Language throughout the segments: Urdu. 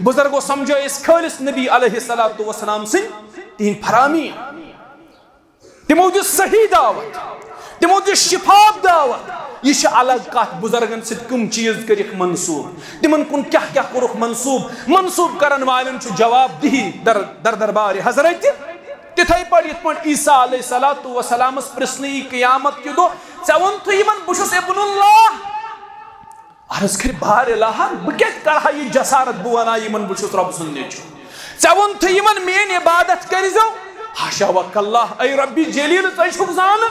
بزرگو سمجھو اس خالص نبی علیہ السلام سن تین فرامی تمو دس صحیح دعوت تمو دس شفاف دعوت یہ الگ کت بزرگن ست کم چیز کرک منسوب تمن کن کیا کیا کرک منسوب کرن والن جواب دہی در دربار حضرت تتھے پہ یت پہ عیسیٰ علیہ السلام پرسنی قیامت کی دو ژے ون تو بہس ابن اللہ عرض کر بار الہ بہ کرہا یہ جسارت بہ ونان یمن بہس رب سند نیچو ژے ون تو میری عبادت کرزو حاشا وکاللہ اے ربی جلیل ژے چھکھ زان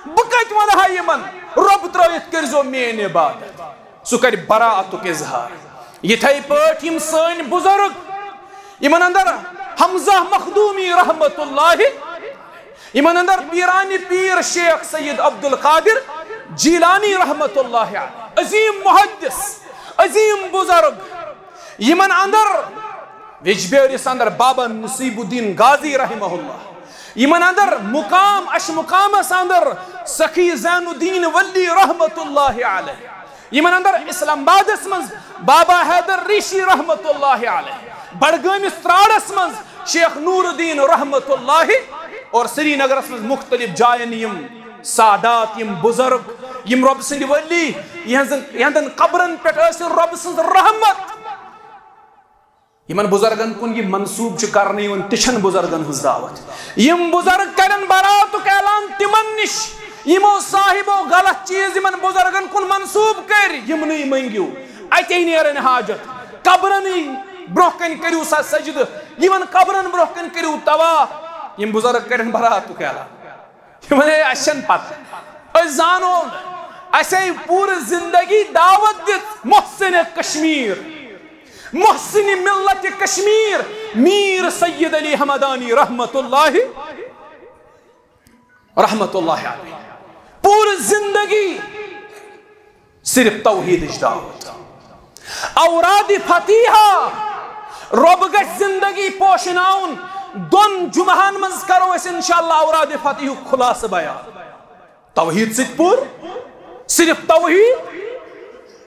بہ کت ونہا یمن رب ترٲیِتھ کرزو میری عبادت سہ کر براعتک اظہار یتھے پٲٹھۍ یم سٲنۍ بزرگ یمن اندر حمزہ مخدومی رحمت اللہ یمن اندر پیرانی پیر شیخ سید عبد القادر جیلانی رحمت اللہ عظیم محدث عظیم بزرگ یمن اندر ویجبیرس اندر بابا نصیب الدین غازی رحمہ اللہ یمن اندر مقام مقامس اندر سخی زین الدین ولی رحمت اللہ علیہ یمن اندر اسلام آبادس من بابا حیدر ریشی رحمت اللہ علیہ بڑگامس تراڑس من شیخ نور الدین رحمت اللہ اور سری نگرس من مختلف جائن یم سادات یم بزرگ یم رب سند ولی یہندن قبرن پہ رب سند رحمت یمن بزرگن کن یہ منصوب کرنے تچھن بزرگن ہز دعوت یم بزرگ کرن براتک اعلان تمن نش یمو صاحبو غلط چیز یمن بزرگن کن منصوب کر یمنی منگیو اتے نیرن حاجت قبرن برہ کن کرو سا سجد یمن قبرن برہ کن کرو طواف یم بزرگ کرن براتک اعلان یمن اشن پتہ اس زانو اسے پور زندگی دعوت دت محسن کشمیر محسن ملت کشمیر میر سید علی حمدانی رحمت اللہ علیہ پور زندگی صرف توحید دعوت اوراد فتیحہ رب گژھِ زندگی پوشناؤن دون جمعہن منز کرو اس انشاءاللہ اوراد فتیح خلاص بیان توحید ست پور صرف توحید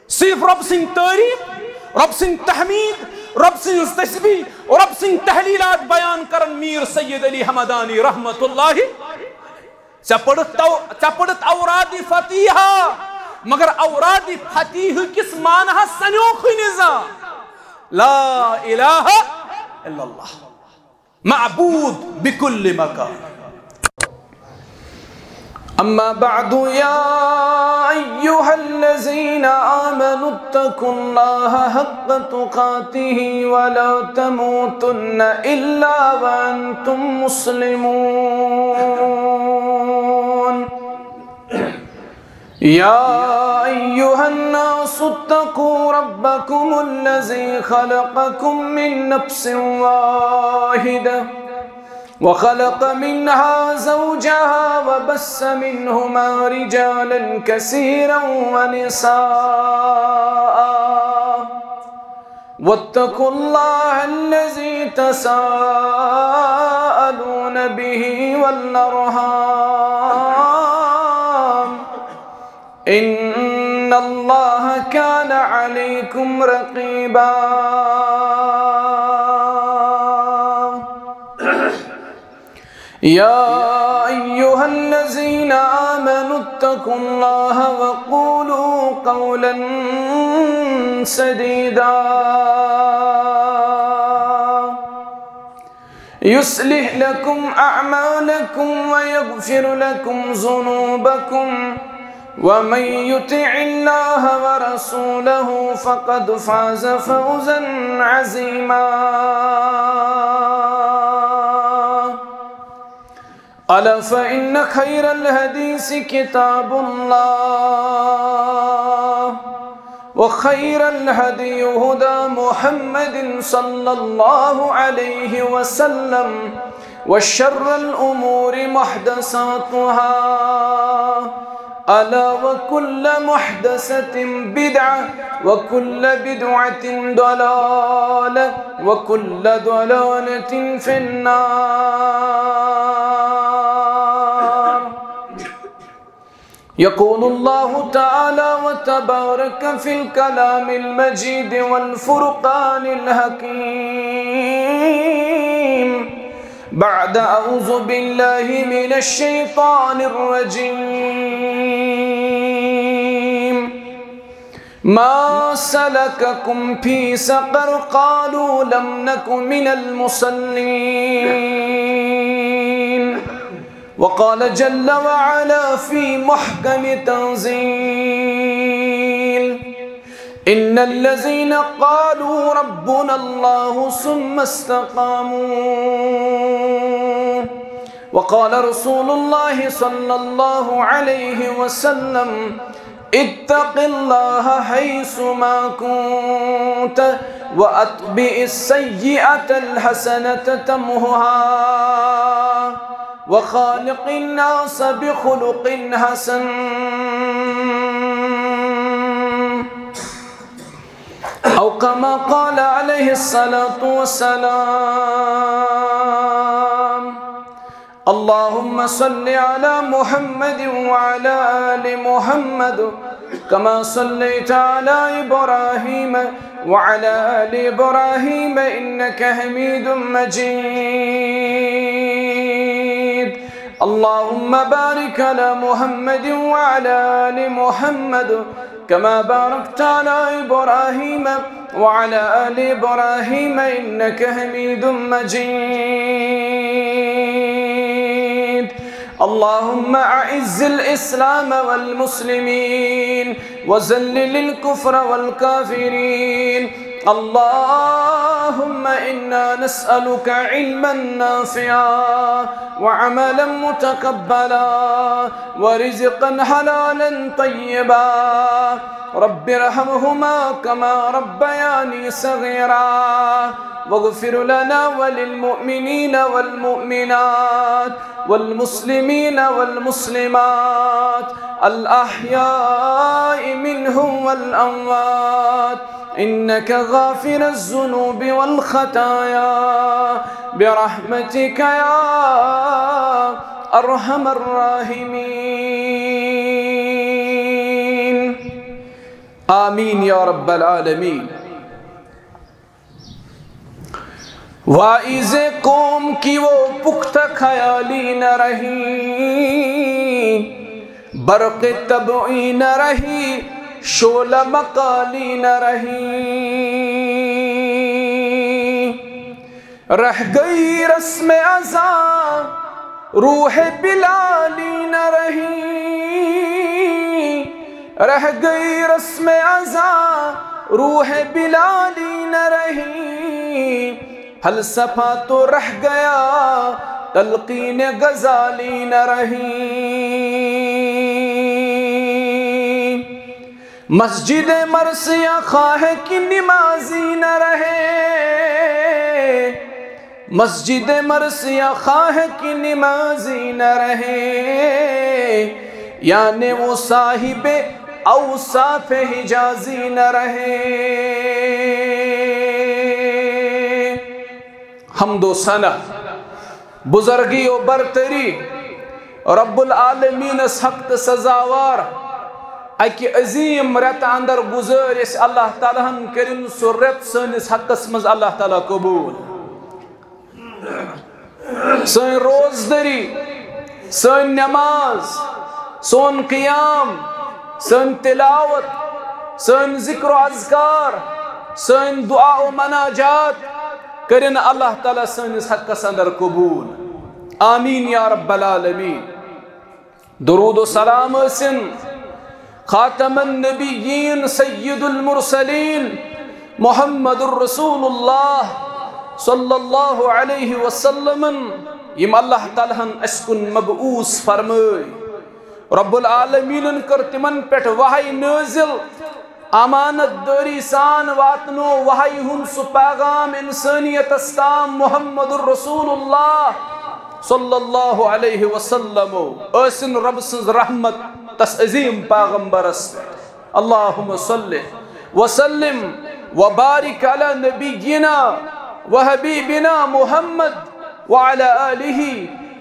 صرف رب سن تعریف رب سن تحمید رب سن تسبیح اور رب سن تحلیلات بیان کرن میر سید علی حمدانی رحمت اللہ چپڑت اوراد فتیحہ مگر اوراد فتیح کس معنی سنوخ نظام لا الہ الا اللہ معبود بكل مكان أما بعد يا أيها الذين آمنوا اتقوا الله حق تقاته ولا تموتن إلا وأنتم مسلمون يا أيها الناس اتقوا ربكم الذي خلقكم من نفس واحدة وخلق منها زوجها وبث منهما رجالا كثيرا ونساء واتقوا الله الذي تساءلون به والأرحام إن الله كان عليكم رقيبا يا أيها الذين آمنوا اتقوا الله وقولوا قولا سديدا يصلح لكم أعمالكم ويغفر لكم ذنوبكم ومن يطع الله ورسوله فقد فاز فوزا عظيما ألا فإن خير الحديث كتاب الله وخير الهدي هدى محمد صلى الله عليه وسلم وشر الأمور محدثاتها ألا وكل محدثة بدعة وكل بدعة ضلالة وكل ضلالة في النار يقول الله تعالى وتبارك في الكلام المجيد والفرقان الحكيم بعد أعوذ بالله من الشيطان الرجيم ما سلككم في سقر قالوا لم نك من المصلين وقال جل وعلا في محكم تنزيل إن الذين قالوا ربنا الله ثم استقاموا وقال رسول الله صلى الله عليه وسلم اتق الله حيثما كنت وأتبع السيئة الحسنة تمحها وخالق الناس بخلق حسن أو كما قال عليه الصلاة والسلام اللهم صل على محمد وعلى آل محمد كما صليت على إبراهيم وعلى آل إبراهيم إنك حميد مجيد اللهم بارك على محمد وعلى آل محمد كما باركت على إبراهيم وعلى آل إبراهيم إنك حميد مجيد اللهم أعز الإسلام والمسلمين وذلل الكفر والكافرين اللهم إنا نسألك علما نافعا وعملا متقبلا ورزقا حلالا طيبا رب ارحمهما كما ربياني صغيرا واغفر لنا وللمؤمنين والمؤمنات والمسلمين والمسلمات الأحياء منهم والأموات إنك غافر الذنوب والخطايا برحمتك يا أرحم الراحمين آمين يا رب العالمين وائز قوم کی وہ پختہ خیالی نہ رہی برق طبعی نہ رہی شعلہ مقالی نہ رہی رہ گئی رسم ازاں روح بلالی نہ رہی رہ گئی رسم ازاں روح بلالی نہ رہی فلسفہ تو رہ گیا تلقین غزالی نہ رہی مسجد مرثیہ خواہ کی نمازی نہ رہے مسجد مرثیہ خواہ کی نمازی نہ رہے یعنی وہ صاحب اوصاف حجازی نہ رہے حمد و ثنا بزرگی و برتری رب العالمین حق سزاوار اکی عظیم رت اندر گزر اس اللہ تعالیٰ کرن سو رت سنس حقس مز اللہ تعالیٰ قبول سن روزدری سن نماز سن قیام سن تلاوت سن ذکر و اذکار سن دعا و مناجات کرن اللہ تعالیٰ سنس حقس اندر قبول آمین یا رب العالمین درود و سلام سن خاتم النبیین سید المرسلین محمد الرسول اللہ صلی اللہ علیہ وسلم یم اللہ تعالیٰ اسکن مبعوث فرمائی رب العالمین کر تمن پیٹھ وحی نازل امانت داری سان واتنو وحی ہن سو پیغام انسانیت استام محمد الرسول اللہ صلی اللہ علیہ وسلم اسن رب سز رحمت تس عظیم پیغمبر است اللہم صلی وسلم وبارک علی نبینا وحبیبنا محمد وعلى آلہ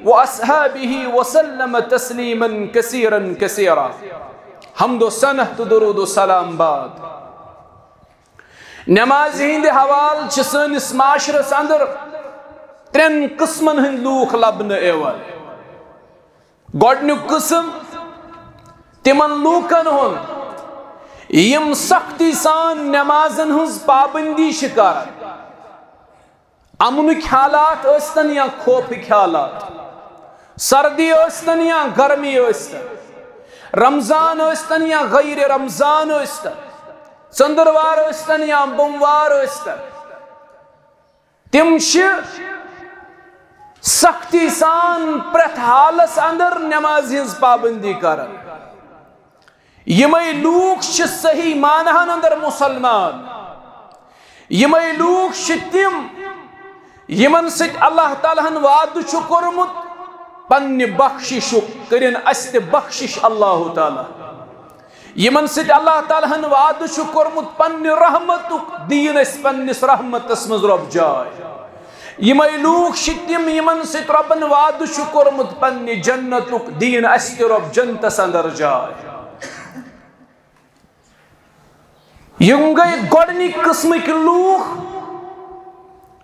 وأصحابه وسلم تسليما كثيرا كثيرا. حمد و ثنا تو درود و سلام بعد. نماز ہند حوال سنس معاشرس اندر ترین قسمن ہند لوک لبن ایوان. گوڑنیک قسم تمن لوکن ہن یم سختی سان نمازن ہنز پابندی شکار. امنک حالات استن یا خوفک حالات، سردی استن یا گرمی استن، رمضان استن یا غیر رمضان استن، ژندروار استن یا بوموار استن، تم سختی سان پرت حالس اندر نماز ہنز پابندی کرن. یمے لوک صحیح معنہن اندر مسلمان، یمے لوک تم یمن سچ اللہ تعالیٰ ہن وعد چھو کرمت پنہ بخشش کرن است بخشش اللہ تعالیٰ. یمن سچ اللہ تعالیٰ ہن وعد چھو کرمت پنہ رحمت دین اس پنس رحمت اسمز رب جائے. یمے لوک تم یمن سچ ربن وعد چھو کرمت پنہ جنت دین است رب جنت اندر جائے. یم گئی گوڑنی قسمک لوک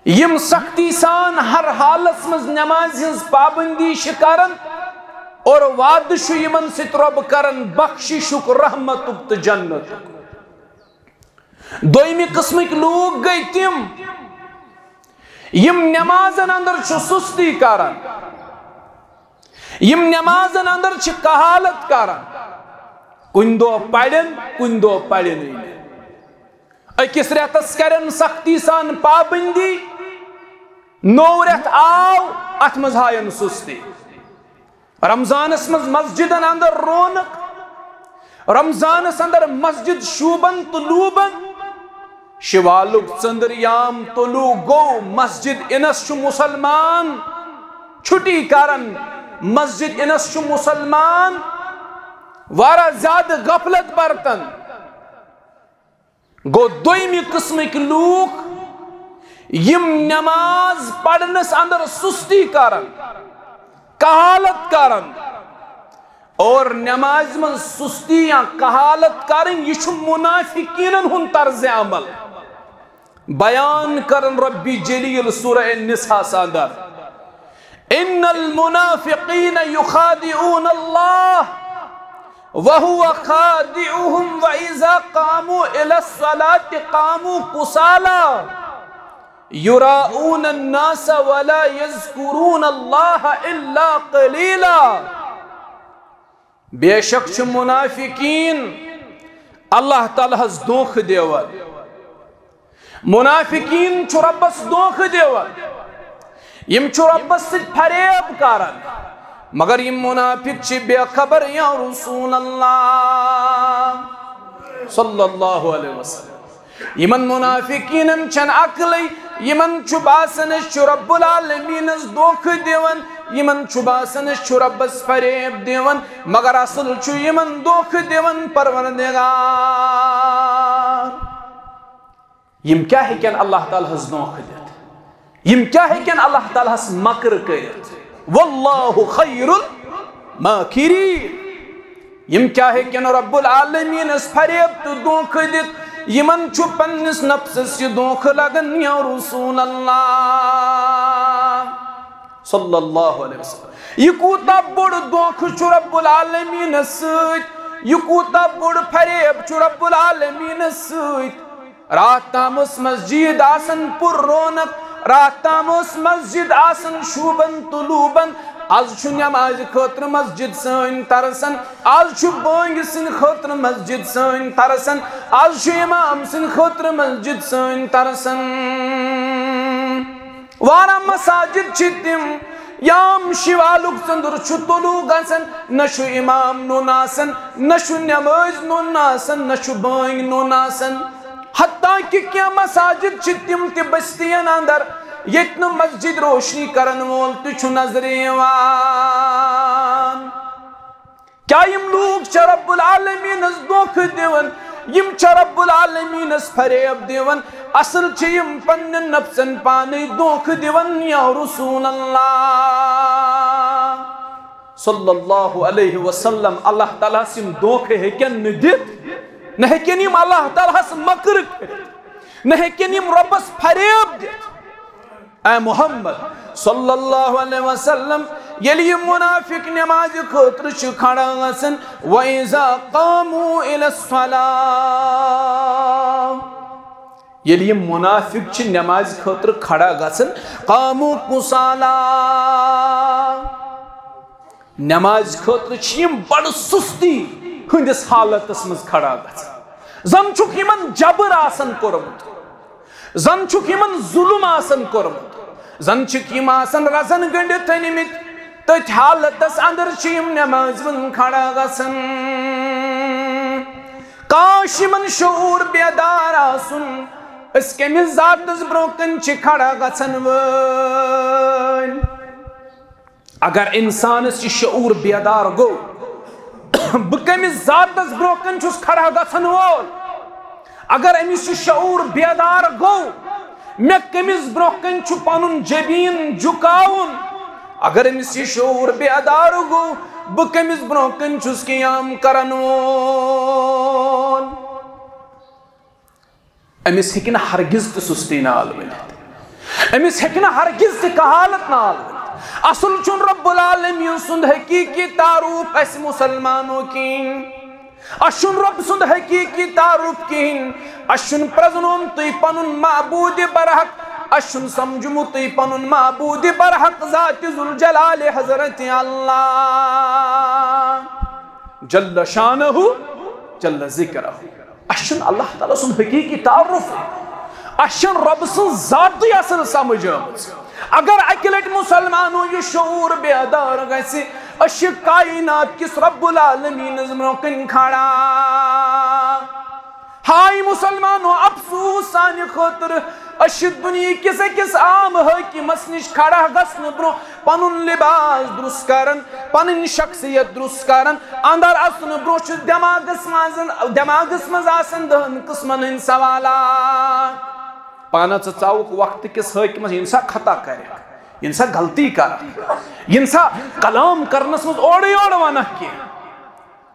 یم سختی سان ہر حالت مز نماز ہنز پابندی شکارن اور وعد شو یمن ست رب کرن بخششک رحمتک تو جنت. دویمی قسمک لوگ گئی تم یم نمازن اندر چھ سستی کرن، یم نمازن اندر چھ کہالت کرن، کن دو پڑھن کن دو پڑھن. اکس ریتس کرن سختی سان پابندی، نو ریت آو ات مز ہائن سستی. رمضانس مز مسجدن اندر رونق، رمضانس اندر مسجد شوبن طلوبن، شوالک ژندریام طلوع گو مسجد انس چھ مسلمان چھٹی کرن، مسجد انس چھ مسلمان وارا زیادہ غفلت برتن. گو دویمی قسمک لوک یم نماز پڑھنس اندر سستی کرن، کہالت کرن. اور نماز من سستی یا کہالت کرن یہ چھ منافقینن ہن طرز عمل بیان کرن ربی جلیل سورہ النساء اندر. ان المنافقین یخادعون اللہ وَهُوَ خَادِعُهُمْ وَإِذَا قَامُوا إِلَى الصَّلَاةِ قَامُوا كُسَالَى يُرَاءُونَ النَّاسَ وَلَا يَذْكُرُونَ اللَّهَ إِلَّا قَلِيلًا. بے شک چھ منافقین اللہ تعالیٰ ہز دونکھ دیوان، منافقین چھ ربس دونکھ دیوان، یم چھ ربس سچ پھریب کرن. مگر یہ منافق چھ بے خبر یا رسول اللہ صلی اللہ علیہ وسلم. یمن منافقین چھن عقلی، یمن چھ باسنش چھ رب العالمین اس دوکھ دیون، یمن چھ باسنش چھ ربس فریب دیون، مگر اصل چھ یمن دوکھ دیون پروردگار. یم کیا ہے کہ اللہ تعالیٰ ہز دوکھ دیت، یم کیا ہے کہ اللہ تعالیٰ ہز مکر کرت. واللہ خیر الماکرین. یم کیا ہے کہ رب العالمین اس فریب تو دونکھ دیت، یمن چھو پنس نفس یہ دونکھ لگن یا رسول اللہ صلی اللہ علیہ وسلم. یہ کوتا بڑ دونکھ چھو رب العالمین سیت، یہ کوتا بڑ فریب چھو رب العالمین سیت. رات تام اس مسجد آسن پر رونق، رات تام اس مسجد آسن شوبن طلوبن. آج چھو نماز خاطر مسجد سن ترسن، آج چھو بانگ سن خاطر مسجد سن ترسن، آج چھو امام سن خاطر مسجد سن ترسن. وارا مساجد چھتم یام شوالک سندر چھو طلوع گسن، نشو امام نو ناسن، نشو نماز نو ناسن، نشو بانگ نو ناسن. حتیٰ کہ کیا مساجد چھتم تی بستین اندر یتن مسجد روشنی کرن وول تچھو نظر ایوان. کیا یم لوگ چھ رب العالمین اس دونکھ دیون، یم چھ رب العالمین اس فریب دیون، اصل چھ یم پن نفسن پانی دونکھ دیون یا رسول اللہ صلی اللہ علیہ وسلم اللہ تعالیٰ سم دھوکہ ہیکن ندت نہ ہیکن یم اللہ تعالیٰ سے مکر کرت نہ ہیکن یم ربس فریب دت اے محمد صلی اللہ علیہ وسلم یلی منافق نماز خاطر چھ کھڑا گژھن وَإِذَا قَامُوا إِلَى الصَّلَاةِ یلی منافق چھ نماز خاطر کھڑا گژھن قاموا کُسالى نماز خاطر چھ یم بڑ سستی ہندس حالتس مز کھڑا گژھن زن چھک یمن جبر آسن کورمت زن چھک یمن ظلم آسن کورمت زن چھک یم آسن رزن گنڈت نمت تت حالتس اندر چیم نماز من کھڑا گژھن کاش یمن شعور بیدار آسن اس کمس ذاتس برونکن چھ کھڑا گژھن وٲلۍ اگر انسانس یہ شعور بیدار گو بہ کمس ذاتس برونکن چھس کھڑا گژھن وول اگر امس یہ شعور بیدار گو مے کمس برونکن چھ پنن جبین جھکاون اگر امس یہ شعور بیدار گو بہ کمس برونکن چھس قیام کرن وول امس ہیکہ نہ ہرگز تہ سستی نال ؤنِتھ امس ہیکہ نہ ہرگز تہ کہالت نال ؤنِتھ اصل چون رب العالمین سند حقیقی تعارف اس مسلمانوں کین اشن رب سند حقیقی تعارف کین اشن پرزنوم تی پنن معبود برحق اشن سمجھمو تی پنن معبود برحق ذات ذوالجلال حضرت اللہ جل شانہ جل ذکرہ اشن اللہ تعالیٰ سند حقیقی تعارف اشن رب سن ذاتی اصل سمجھ اگر اکہ لٹ مسلمانوں یہ شعور بیدار گژھِ اش کائنات کس رب العالمین برونکن کھڑا ہائی مسلمانوں افسوس سانہ خاطر اش دنیا کس أکس عام حاکمس نش کھڑا گژھن برو پنن لباس درست کرن پنن شخصیت درست کرن اندر اژن برو چھ دماغس مز آسن دہن قسمن ہند سوالات پانا ژاوُک وقت کس حاکمس انسا خطا کر انسا غلطی کر انسا کلام کرنس مز اوڑے اوڑ ونکھ کی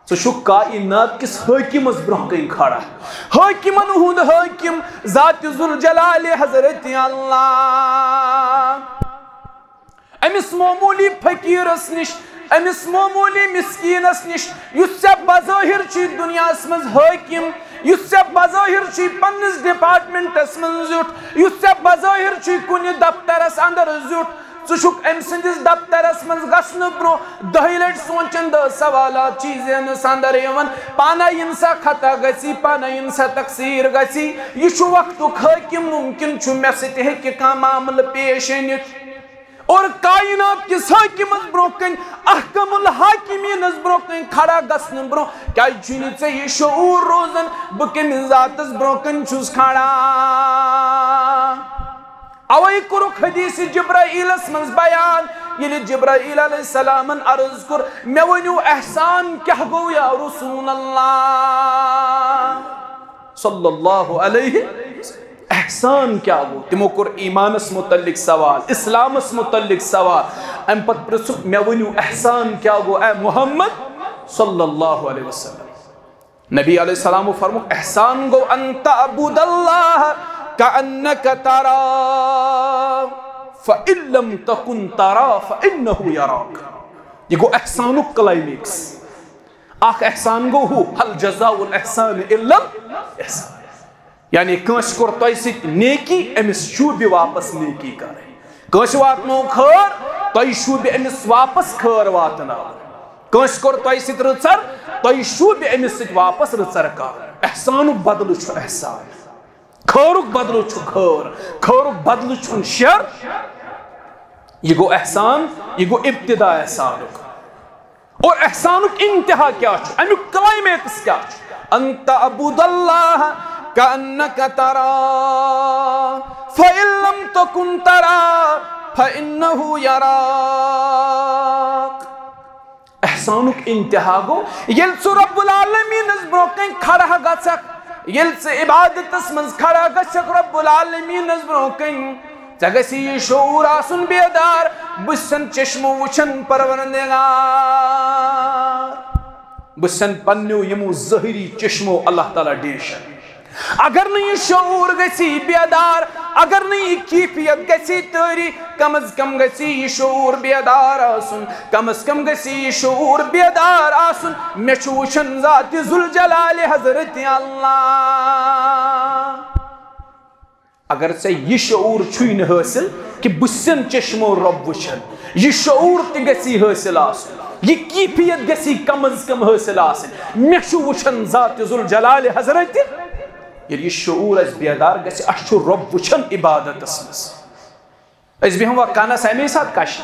ژٕ کائنات کس حاکمس برونٛہہ کن کھڑا حاکمن ہند حاکم ذات ذوالجلال حضرت اللہ امس معمولی فقیرس نش امس معمولی مسکینس نش یس ژےٚ بظاہر چھی دنیاس مز حاکم یس ژےٚ بظاہر چھی پننس ڈپارٹمنٹس من زیُٹھ یس ژےٚ بظاہر چھی کُنہِ دفترس اندر زیُٹھ ژٕ چھُکھ أمۍ سٕنٛدِس دفترس منٛز گژھنہٕ برونٛہہ دہہِ لٹہِ سونٛچان دہ سوالات چھی ذہنس اندر یِوان پانا یِن سا خطا گژھی پانا یِن سا تقصیر گژھی یہِ چھُ وقتُک حٲکِم ممکن چھُ مےٚ سۭتۍ ہیٚکہِ کانٛہہ معاملہٕ پیش أنِتھ اور کائنات کس حاکمس برونٛہہ کن احکم الحاکمینس برونٛہہ کن کھڑا گژھنہٕ برونٛہہ کیازِ چھُنہٕ ژےٚ یہِ شعور روزان بہٕ کمس ذاتس برونٛہہ کن چھُس کھڑا اوے کورُکھ حدیث جبرائیلس منٛز بیان ییٚلہِ جبرائیل علیہ السلامن عرض کوٚر مےٚ ؤنِو احسان کیاہ گوٚو یا رسول اللہ صلی اللہ علیہ احسان کیا گو تمو کور ایمانس متعلق سوال اسلامس متعلق سوال ام پت پرسک مے ونیو احسان کیا گو اے محمد صلی اللہ علیہ وسلم نبی علیہ السلام فرمو احسان گو ان تعبد اللہ کأنک ترا فإن لم تکن ترا فإنه یراک یہ گو احسانک کلائمیکس اخ احسان گو ہو هل جزاء الاحسان الا الاحسان یعنی کنس کور تۄہہِ سۭتۍ نیکی أمِس شوٗبہِ واپس نیکی کرٕنۍ کٲنٛسہِ واتنو خٲر تۄہہِ شوٗبہِ أمِس واپس خٲر واتناوُن کٲنٛسہِ کوٚر تۄہہِ سۭتۍ رٕژر تۄہہِ شوٗبہِ أمِس سۭتۍ واپس رٕژر کرُن احسانُک بدلہٕ چھُ احسان خٲرُک بدلہٕ چھُ خٲر خٲرُک بدلہٕ چھُنہٕ شر یہِ گوٚو احسان یہِ گوٚو ابتدا احسانُک اور احسانُک انتہا کیاہ چھُ امیُک کلایمیکس کیاہ چھُ ان تعبد اللہ كأنك ترى فإن لم تكن ترى فإنه يراك احسانك انتہا گو یل ژٕ رب العالمین برونٛہہ کن کھڑا گژھکھ یل ژٕ عبادتس منٛز کھڑا گژھکھ رب العالمین برونٛہہ کن گژھی یہ شعور آسن بیدار بسن چشمو وچھن پروردگار بسن پنیو یمو ظاہری چشمو اللہ تعالیٰ ڈیشن اگر نہیں یہ شعور گسی بیدار اگر نہیں یہ کیفیت گسی تاری کم از کم گسی یہ شعور بیدار آسن کم از کم گسی یہ شعور بیدار آسن میں چوشن ذات ذوالجلال حضرت اللہ اگر سے یہ شعور چھوئی نہ حاصل کہ بسن چشمو رب وچھن یہ شعور تی گسی حاصل آسن یہ کیفیت گسی کم از کم حاصل آسن میں چوشن ذات ذوالجلال حضرت یہ شعور اس بیدار گسی اشو رب وچھن عبادت اسمس اس بھی ہم وہ کانس امی ساتھ کشن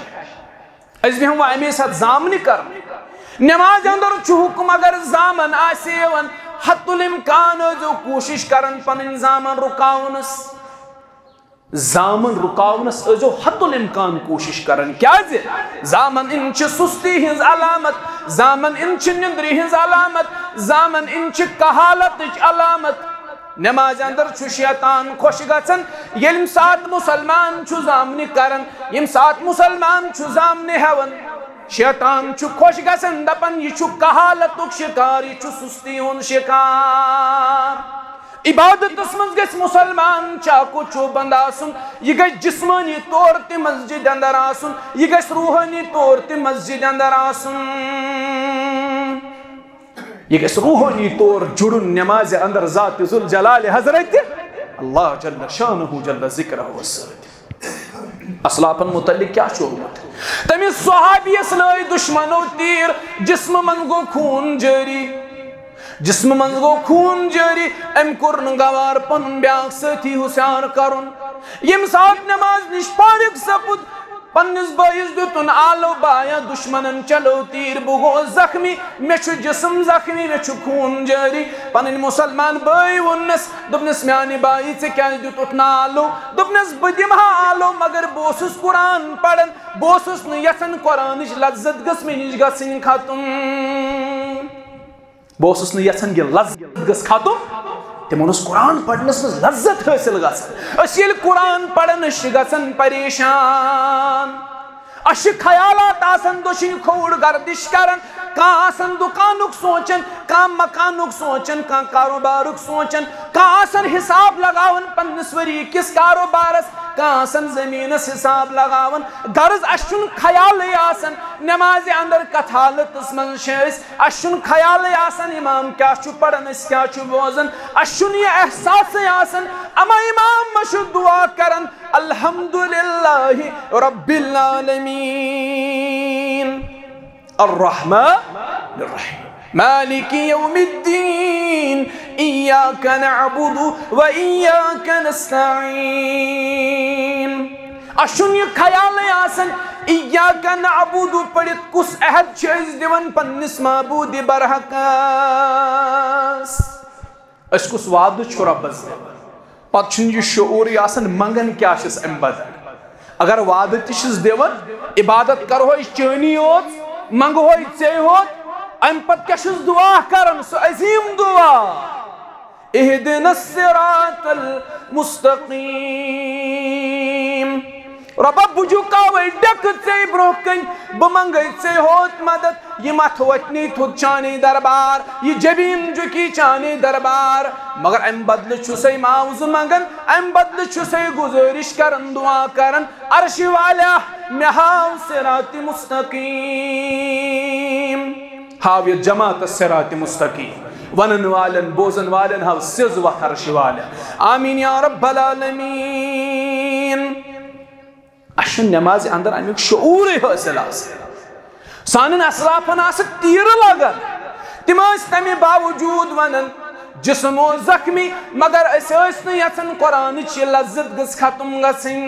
اس بھی ہم وہ امی ساتھ زامنی کرن نماز اندر چو حکم اگر زامن آسیون حتی الامکان جو کوشش کرن پن زامن رکاونس زامن رکاونس جو حتی الامکان کوشش کرن کیا زی زامن انچ سستی ہنز علامت زامن انچ نندری ہنز علامت زامن انچ کحالت علامت نماز اندر چھو شیطان خوش گژھن یلم سات مسلمان چھو زامنی کرن یم سات مسلمان چھو زامنی ہون شیطان چھو خوش گژھن دپن یہ چھو کحالتک شکار یہ چھو سستی ہن شکار عبادت اسمز گژھِ مسلمان چاکو چھو بند آسن یہ گژھِ جسمانی طور تہ مسجد اندر آسن یہ گژھِ روحانی طور تہ مسجد اندر آسن یہ گژھِ روحانی طور جڑن نماز اندر ذات ذوالجلال حضرت اللہ جل شانہ جل ذکرہ وسلم اسلافن متعلق کیا چھوڑمت تمس صحابی اسلائی دشمنو تیر جسم من گو خون جاری جسم من گو خون جاری ام کرن گوار پن بیاک ساتھی حسیار کرن یم ساتھ نماز نش پارک سپد پنس بائیس دیتن آلو بایا دشمنن چلو تیر بگو زخمی میں چھو جسم زخمی میں چھو خون جاری پنن مسلمان بائی ونس دبنس میانی بائی سے کیا دیتن آلو دبنس بدیم ہاں آلو مگر بوسس قرآن پڑھن بوسس نیسن قرآنش لذت گس میں نش گسن ختم بوسس نیسن یہ لذت گس ختم تمن اس قرآن پڑھنس مز لذت حاصل گژھان اس ییٚلہِ قرآن پڑھنس گژھان پریشان اس خیالات آسان دشن کھوڑ گردش کران کان آسان دکانک سوچن کان مکانک سوچن کان کاروبارک سوچن کان آسان حساب لگاون پنس وری کس کاروبارس کان آسان زمینس حساب لگاون غرض اشن خیال آسان نماز اندر کتھ حالتس من اس اشن خیال آسان امام کیا چھو پڑھن اس کیا چھو بوزن اشن یہ احساس آسان اما امام مشو دعا کرن الحمدللہ رب العالمین الرحمن الرحیم مالک یوم الدین ایاک نعبد و ایاک نستعین اشن یہ خیال آسان ایاک نعبد پڑھت کس احد چیز دیون پنس معبود برحقاس اس کس وعد چھو ربز دیون پتہ چھن یہ شعوری آسان منگن کیا چھس ام بدل اگر وعد تشس دیون عبادت کرو چانی ہوت منگو ژے ہوت ام پتہ کیا چھس دعا کرن سو عظیم دعا اہدنا الصراط المستقیم ربا بجو کاوی ڈک ژے برو کن بمنگے ژے ہوت مدد یہ مت وتنی تھود چانی دربار یہ جبین جکی چانی دربار مگر ام بدل چھسے معاوض منگن ام بدل چھسے گزارش کرن دعا کرن عرش والا میں ہاو صراط مستقیم ہاو یہ جماعت صراط مستقیم ونن والن بوزن والن ہاو سز وقت عرش والا آمین یا رب العالمین اشن نماز اندر امیک شعور حاصل آسان سانن اسلافن آس تیر لگن تم تمہ باوجود ونن جسم و زخمی مگر اس یسن قرآن چی لذت گس ختم گسن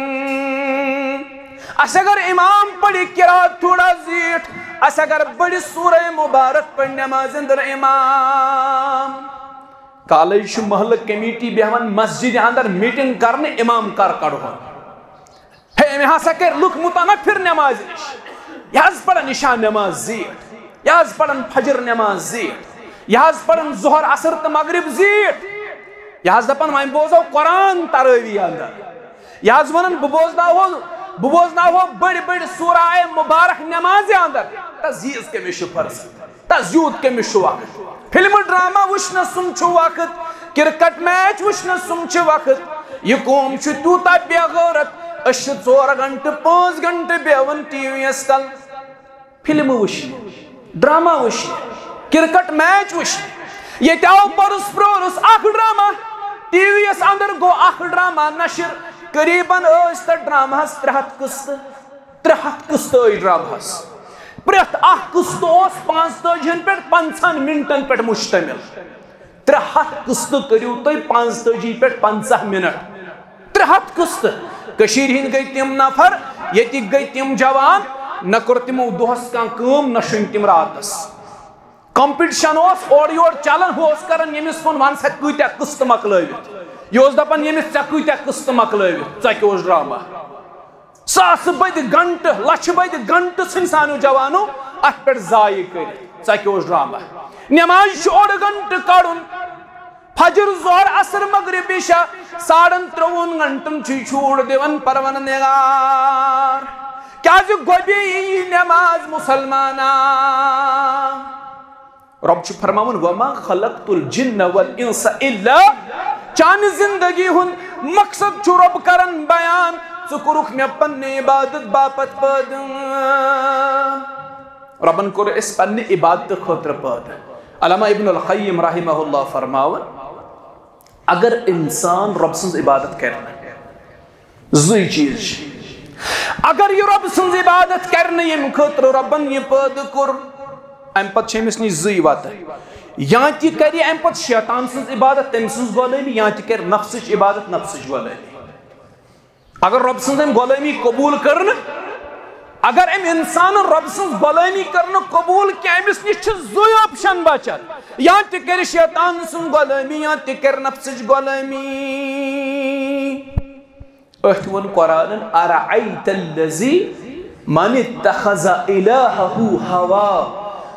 اس اگر امام پڑھی قرات تھوڑا زیٹ اس اگر بڑی سورہ مبارک پڑھ نماز اندر امام کالج محل کمیٹی بیہون مسجد اندر میٹنگ کرنے امام کر کڑو ہے میں ہسا کر لک متنفر نماز نش یہ پڑھن عشاء نماز زیٹ یہ پڑھن فجر نماز زیٹ یہ پڑھن ظہر عصر تو مغرب زیٹ یہ دپن وائن بوزو قرآن تراوی اندر یہ ونان بہ بوزناو بڑ سورہ مبارک نماز اندر تزیز کمش فرصت تزیود کمش وقت فلم ڈرامہ وچھنا سم وقت کرکٹ میچ وچھنا سم وقت یہ قوم تیوتا بے غیرت 4 گھنٹہ 5 گھنٹہ بیون ٹی وی یس تل فلم وچھنے ڈرامہ وچھنے کرکٹ میچ وچھنے یہ آو پرس پرورس اخ ڈرامہ ٹی وی یس اندر گو اخ ڈرامہ نشر قریباً ڈرامہ 300 قسط 300 قسط ڈرامہ پریت اخ قسط 45 پہ 50 منٹن پہ مشتمل 300 قسط کریو تو 45 پہ 50 منٹ 300 قسط کشیر ہند گئی تم نفر یتک گئی تم جوان نہ کر تمو دہس کان کام نہ شن تم راتس کمپٹیشن اور یور چلان ہوس کران یمس فون ون سا کتیا قسط مکلوت یہ دپان یمس ژے کتیا قسط مکلوت ژے کیاس ڈرامہ ساس بد گھنٹہ لچھ بد گھنٹہ ژھن سانو جوانو ات پہ ضائع کر ژے کیاس ڈرامہ نماز اوڑ گھنٹہ کڑن فجر ظہر عصر مغرب عشاء 53 گھنٹن چھوڑ دیون پروردگار کیا گوبی نماز مسلمانا رب چھ فرماون وما خلقت الجن والانس الا چان زندگی ہن مقصد چھ رب کرن بیان ژکرک مے پنہ عبادت باپت پد ربن کور اس پنہ عبادت خاطر پد علامہ ابن القیم رحمہ اللہ فرماون اگر انسان رب سنز عبادت کرنا زوی چیز اگر یہ رب سنز عبادت کرنا یم خاطر ربن یہ پد کور ام پت چمس نش زی وات یا تی کری ام پت شیطان سنز عبادت تم سنز غلامی یا تی کر نفسچ عبادت نفسچ غلامی اگر رب سنز غلامی قبول کرنا اگر ام انسان رب سنز غلامی کرنا قبول کی امس نش زوی آپشن بچن یا تی کر شیطان سنز غلامی یا تی کر نفسچ غلامی احتوان قرآن ارعیت اللذی من اتخذ الہہو ہوا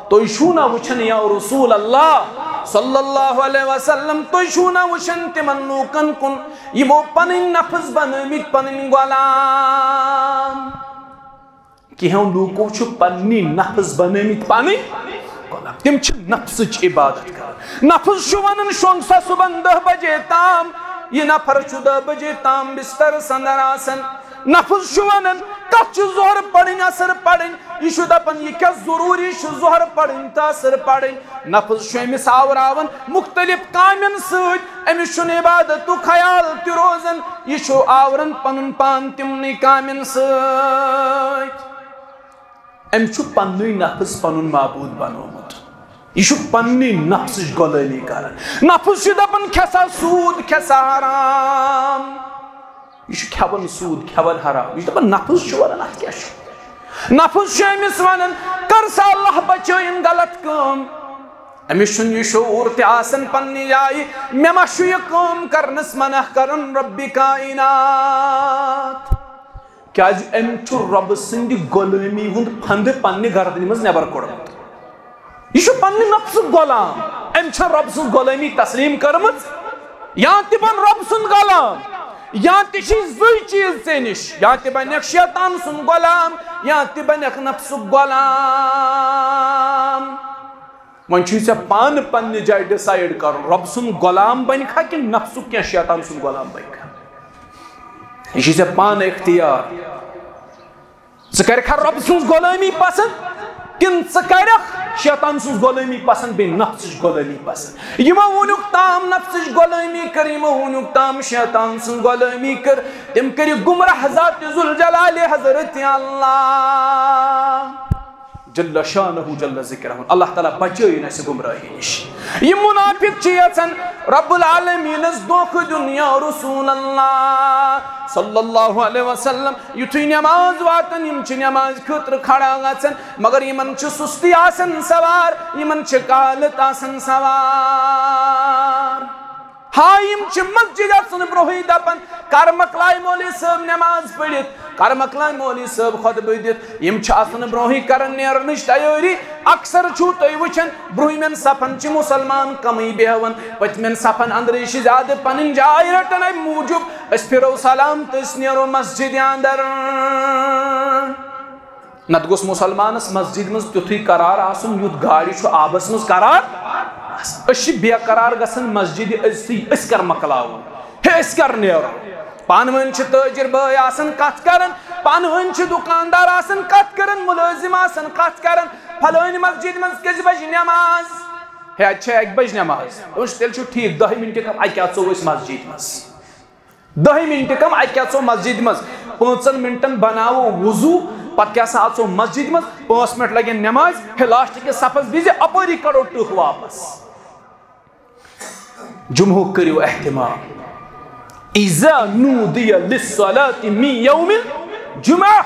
تو شونا وچھن یا رسول اللہ صلی اللہ علیہ وسلم تو شونا وچھن تمن لوکن کن یمو پنن نفس بنامت پنن غلام کہ ہم لوکو چھ پننی نفس بنامت پنن غلام تم چھ نفسچ عبادت کر نفس چھ ونن شونگ سا صبح 10 بجے تام یہ نفر چھ 10 بجے تام بستر سندر آسن نفس چھ ونن کچھ ظہر پڑھن اثر پڑھن یہ شو دپن یہ کیا ضروری شو ظہر پڑھن تا اثر پڑھن نفس شو امس آوراون مختلف کامن سۭتۍ امس چھُنہٕ عبادتُک خیال تہِ روزان یہ شو آورن پنن پان تمنٕے کامن سۭتۍ ام چھُ پننُے نفس پنن معبود بنومُت یہ چھُ پننی نفسٕچ غلٲمی کران نفس چھُ دپان کھسا سود کھسا حرام یہ چھُ کھٮ۪وان سود کھٮ۪وان حرام یہ چھُ دپان نفس چھُ ونان اتھ کیاہ چھُ نفس چھُ أمِس ونان کر سا اللہ بچٲیِن غلط کٲم أمِس چھُنہٕ یہِ شعوٗر تہِ آسان پننہِ جایہِ مےٚ ما چھُ یہِ کٲم کرنس منع کران ربِ کائنات کیازِ أمۍ چھُ رۄبہٕ سٕنٛدِ غلٲمی ہُنٛد پھنٛدٕ پننہِ گردنہِ منٛز نٮ۪بر کوٚڑمُت یہ چھُ پننہِ نفسُک غلام أمۍ چھےٚ رۄبہٕ سٕنٛز غلٲمی تسلیٖم کٔرمٕژ یا تہِ بن رۄبہٕ سُنٛد غلام یا تہِ چھِ زٕے چیٖز ژےٚ نِش یا تہِ بنیکھ شیطان سُنٛد غلام یا تہِ بنیکھ نفسُک غلام وۄنۍ چھُے ژےٚ پانہٕ پننہِ جایہِ ڈِسایڈ کرُن رۄبہٕ سُنٛد غلام بنکھا کِنہٕ نفسُک کینٛہہ شیطان سُنٛد غلام بنکھا یہ چھُے ژےٚ پانہٕ اختیار ژٕ کرکھا رۄبہٕ سٕنٛز غلٲمی پسنٛد کِنہٕ ژٕ کرکھ شیطان سٕنٛز غلٲمی پسنٛد بیٚیہِ نفسٕچ غلٲمی پسنٛد یِمو ووٚنُکھ تام نفسٕچ غلٲمی کٔر یِمو ووٚنُکھ تام شیطان سٕنٛز غلٲمی کٔر تِم کٔرِکھ گمراہ ذات ذوالجلالِ حضرت اللہ جل شانہ جل ذکرہ اللہ تعالیٰ بچٲیِن اَسہِ گمراہی نِش یِم منافق چھِ یژھان رب العالمیٖنس دھوکہٕ دیُن یا رسول اللہ صلی اللہ علیہ وسلم یُتھُے نٮ۪ماز واتن یِم چھِ نٮ۪مازِ خٲطرٕ کھڑا گژھان مگر یِمن چھِ سُستی آسان سوار یِمن چھِ کالت آسان سوار ہاں یِم چھِ مسجد اژن برونٛہٕے دپان کر مۄکلایہِ مولوی صٲب نٮ۪ماز پٔرِتھ کر مۄکلایہِ مولوی صٲب خۄطبہٕ دِتھ یِم چھِ اژن برونٛہٕے کران نیرنٕچ تیٲری اکثر چھُو تُہۍ وٕچھان برونٛہمٮ۪ن صفن چھِ مُسلمان کمٕے بیہوان پٔتمٮ۪ن صفن انٛدرٕے چھِ زیادٕ پنٕنۍ جاے رٹان امہِ موٗجوٗب اس پھرو سلام تو اس نیرو مسجد اندر نت گوس مسلمانس مسجد مز تیتھے قرار آسن یوت گاڑی چھو آبس مز قرار اس بے قرار گژھن مسجد اس کر مکلاو ہے اس کر نیرو پان ون چھ تاجر بھائی آسن کت کرن پان ون چھ دکاندار آسن کت کرن ملازم آسن کت کرن فلانی مسجد مز کس بج نماز ہے اچھا 1 بج نماز تیل چھو ٹھیک 10 منٹ کم اکیا ژو اس مسجد مز 10 منٹ کم اکیا ژو مسجد مز 5 منٹن بناو وضو پتہ کیا سا ژو مسجد مز 5 منٹ لگن نماز ہے لاسٹ کے صفس بیزے اپری کڑو ٹھ واپس جمعہ کریو اہتمام اذا نودي للصلاة من يوم الجمعة